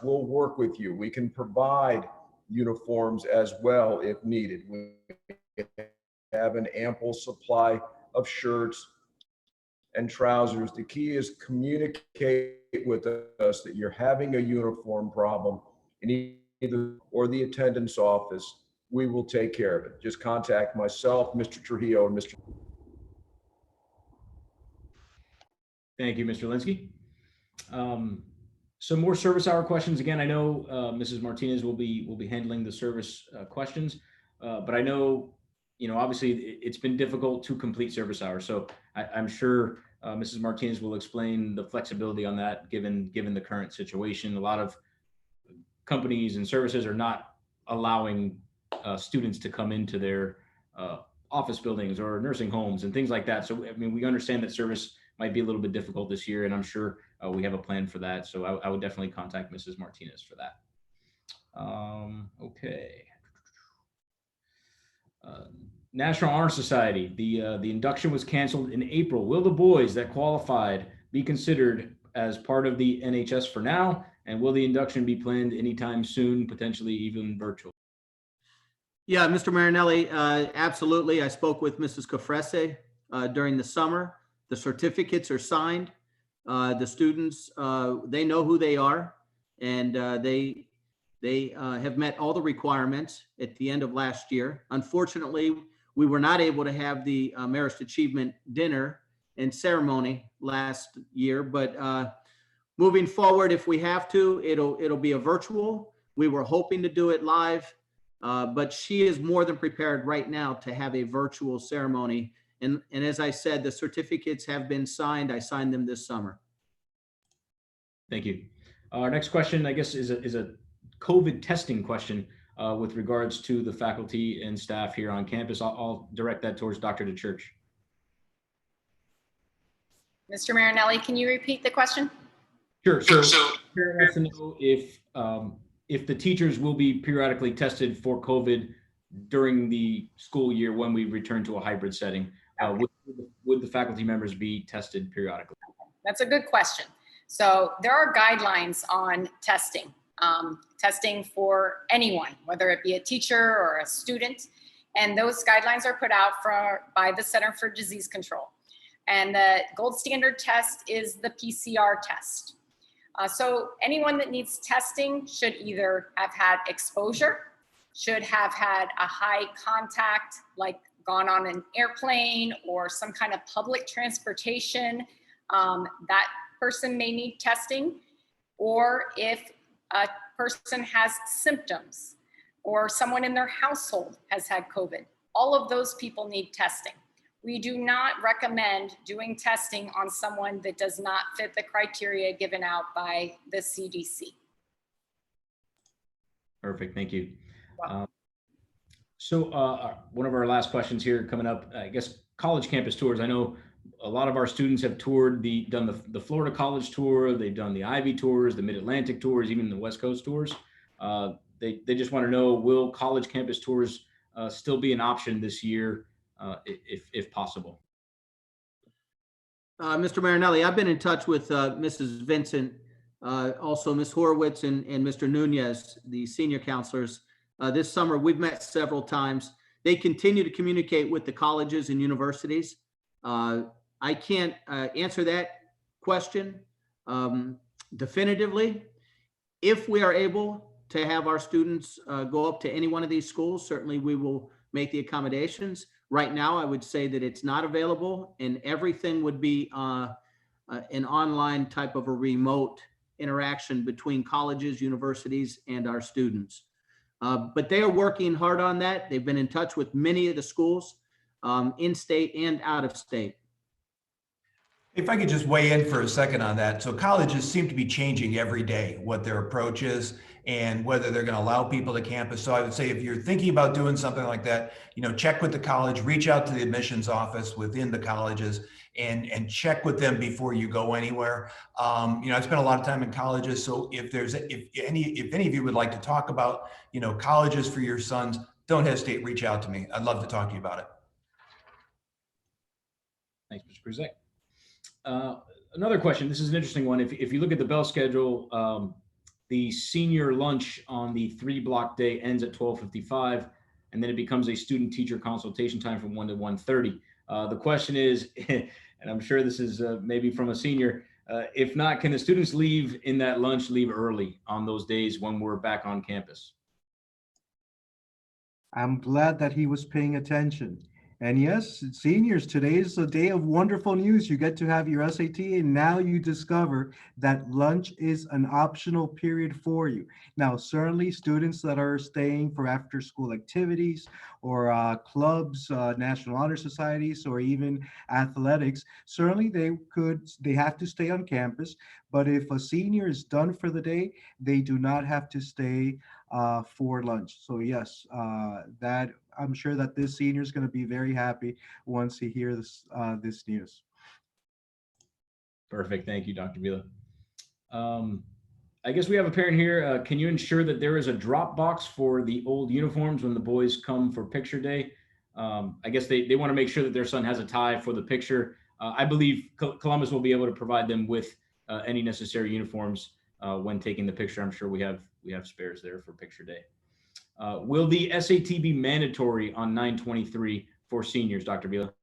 we'll work with you. We can provide uniforms as well if needed. We have an ample supply of shirts and trousers. The key is communicate with us that you're having a uniform problem in either or the attendance office. We will take care of it. Just contact myself, Mr. Trujillo, and Mr. Thank you, Mr. Linsky. Some more service hour questions. Again, I know Mrs. Martinez will be handling the service questions, but I know, obviously it's been difficult to complete service hours. So I'm sure Mrs. Martinez will explain the flexibility on that given the current situation. A lot of companies and services are not allowing students to come into their office buildings or nursing homes and things like that. So, I mean, we understand that service might be a little bit difficult this year, and I'm sure we have a plan for that. So I would definitely contact Mrs. Martinez for that. Okay. National Honor Society, the induction was canceled in April. Will the boys that qualified be considered as part of the NHS for now? And will the induction be planned anytime soon, potentially even virtual? Yeah, Mr. Marinelli, absolutely. I spoke with Mrs. Cofrese during the summer. The certificates are signed. The students, they know who they are, and they have met all the requirements at the end of last year. Unfortunately, we were not able to have the Merit Achievement dinner and ceremony last year, but moving forward, if we have to, it'll be a virtual. We were hoping to do it live, but she is more than prepared right now to have a virtual ceremony. And as I said, the certificates have been signed. I signed them this summer. Thank you. Our next question, I guess, is a COVID testing question with regards to the faculty and staff here on campus. I'll direct that towards Dr. DeChurch. Mr. Marinelli, can you repeat the question? Sure. So Karen wants to know if the teachers will be periodically tested for COVID during the school year when we return to a hybrid setting. Would the faculty members be tested periodically? That's a good question. So there are guidelines on testing, testing for anyone, whether it be a teacher or a student. And those guidelines are put out by the Center for Disease Control. And the gold standard test is the PCR test. So anyone that needs testing should either have had exposure, should have had a high contact, like gone on an airplane or some kind of public transportation. That person may need testing, or if a person has symptoms or someone in their household has had COVID, all of those people need testing. We do not recommend doing testing on someone that does not fit the criteria given out by the CDC. Perfect, thank you. So one of our last questions here coming up, I guess, college campus tours. I know a lot of our students have done the Florida College tour, they've done the Ivy tours, the Mid-Atlantic tours, even the West Coast tours. They just want to know, will college campus tours still be an option this year, if possible? Mr. Marinelli, I've been in touch with Mrs. Vincent, also Ms. Horowitz and Mr. Nunez, the senior counselors. This summer, we've met several times. They continue to communicate with the colleges and universities. I can't answer that question definitively. If we are able to have our students go up to any one of these schools, certainly we will make the accommodations. Right now, I would say that it's not available, and everything would be an online type of a remote interaction between colleges, universities, and our students. But they are working hard on that. They've been in touch with many of the schools in state and out of state. If I could just weigh in for a second on that. So colleges seem to be changing every day what their approach is and whether they're going to allow people to campus. So I would say if you're thinking about doing something like that, check with the college, reach out to the admissions office within the colleges and check with them before you go anywhere. I spent a lot of time in colleges. So if any of you would like to talk about, colleges for your sons, don't hesitate, reach out to me. I'd love to talk to you about it. Thanks, Mr. Cruzek. Another question. This is an interesting one. If you look at the bell schedule, the senior lunch on the 3-block day ends at 12:55, and then it becomes a student-teacher consultation time from 1 to 1:30. The question is, and I'm sure this is maybe from a senior, if not, can the students leave in that lunch, leave early on those days when we're back on campus? I'm glad that he was paying attention. And yes, seniors, today is a day of wonderful news. You get to have your SAT, and now you discover that lunch is an optional period for you. Now, certainly students that are staying for after school activities or clubs, National Honor Societies, or even athletics, certainly they have to stay on campus. But if a senior is done for the day, they do not have to stay for lunch. So yes, that I'm sure that this senior is going to be very happy once he hears this news. Perfect. Thank you, Dr. Vila. I guess we have a parent here. Can you ensure that there is a drop box for the old uniforms when the boys come for picture day? I guess they want to make sure that their son has a tie for the picture. I believe Columbus will be able to provide them with any necessary uniforms when taking the picture. I'm sure we have spares there for picture day. Will the SAT be mandatory on 9/23 for seniors, Dr. Vila?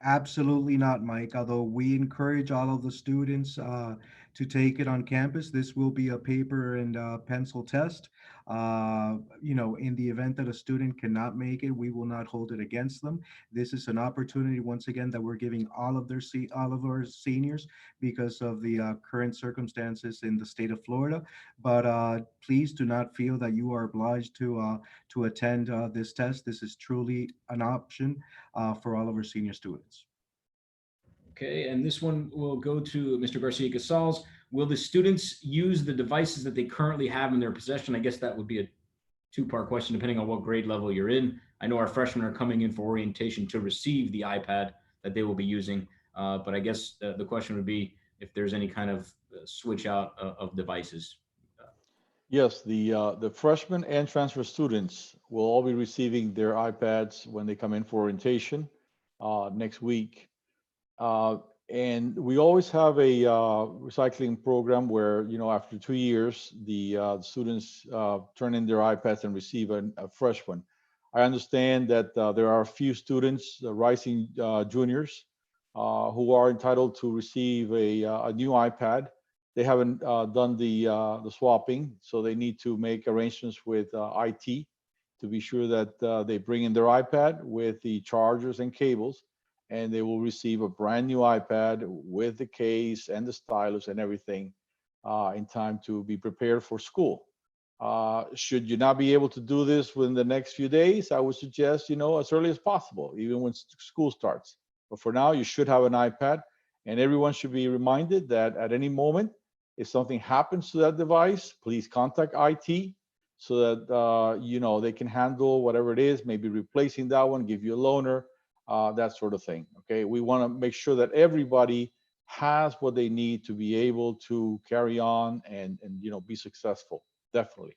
Absolutely not, Mike. Although we encourage all of the students to take it on campus, this will be a paper and pencil test. In the event that a student cannot make it, we will not hold it against them. This is an opportunity, once again, that we're giving all of our seniors because of the current circumstances in the state of Florida. But please do not feel that you are obliged to attend this test. This is truly an option for all of our senior students. Okay, and this one will go to Mr. Garcia Casals. Will the students use the devices that they currently have in their possession? I guess that would be a two-part question depending on what grade level you're in. I know our freshmen are coming in for orientation to receive the iPad that they will be using, but I guess the question would be if there's any kind of switch out of devices. Yes, the freshmen and transfer students will all be receiving their iPads when they come in for orientation next week. And we always have a recycling program where, after 2 years, the students turn in their iPads and receive a fresh one. I understand that there are a few students, rising juniors, who are entitled to receive a new iPad. They haven't done the swapping, so they need to make arrangements with IT to be sure that they bring in their iPad with the chargers and cables, and they will receive a brand new iPad with the case and the stylus and everything in time to be prepared for school. Should you not be able to do this within the next few days, I would suggest, as early as possible, even when school starts. But for now, you should have an iPad, and everyone should be reminded that at any moment, if something happens to that device, please contact IT so that, they can handle whatever it is, maybe replacing that one, give you a loaner, that sort of thing. Okay, we want to make sure that everybody has what they need to be able to carry on and be successful. Definitely.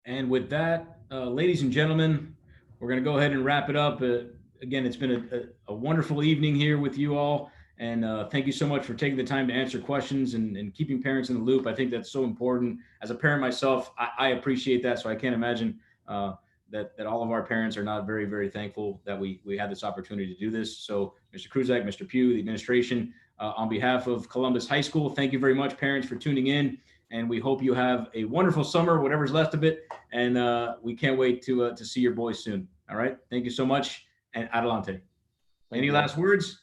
And with that, ladies and gentlemen, we're going to go ahead and wrap it up. Again, it's been a wonderful evening here with you all. And thank you so much for taking the time to answer questions and keeping parents in the loop. I think that's so important. As a parent myself, I appreciate that. So I can't imagine that all of our parents are not very, very thankful that we had this opportunity to do this. So Mr. Cruzek, Mr. Pugh, the administration, on behalf of Columbus High School, thank you very much, parents, for tuning in. And we hope you have a wonderful summer, whatever's left of it. And we can't wait to see your boys soon. All right. Thank you so much. And adelante. Any last words?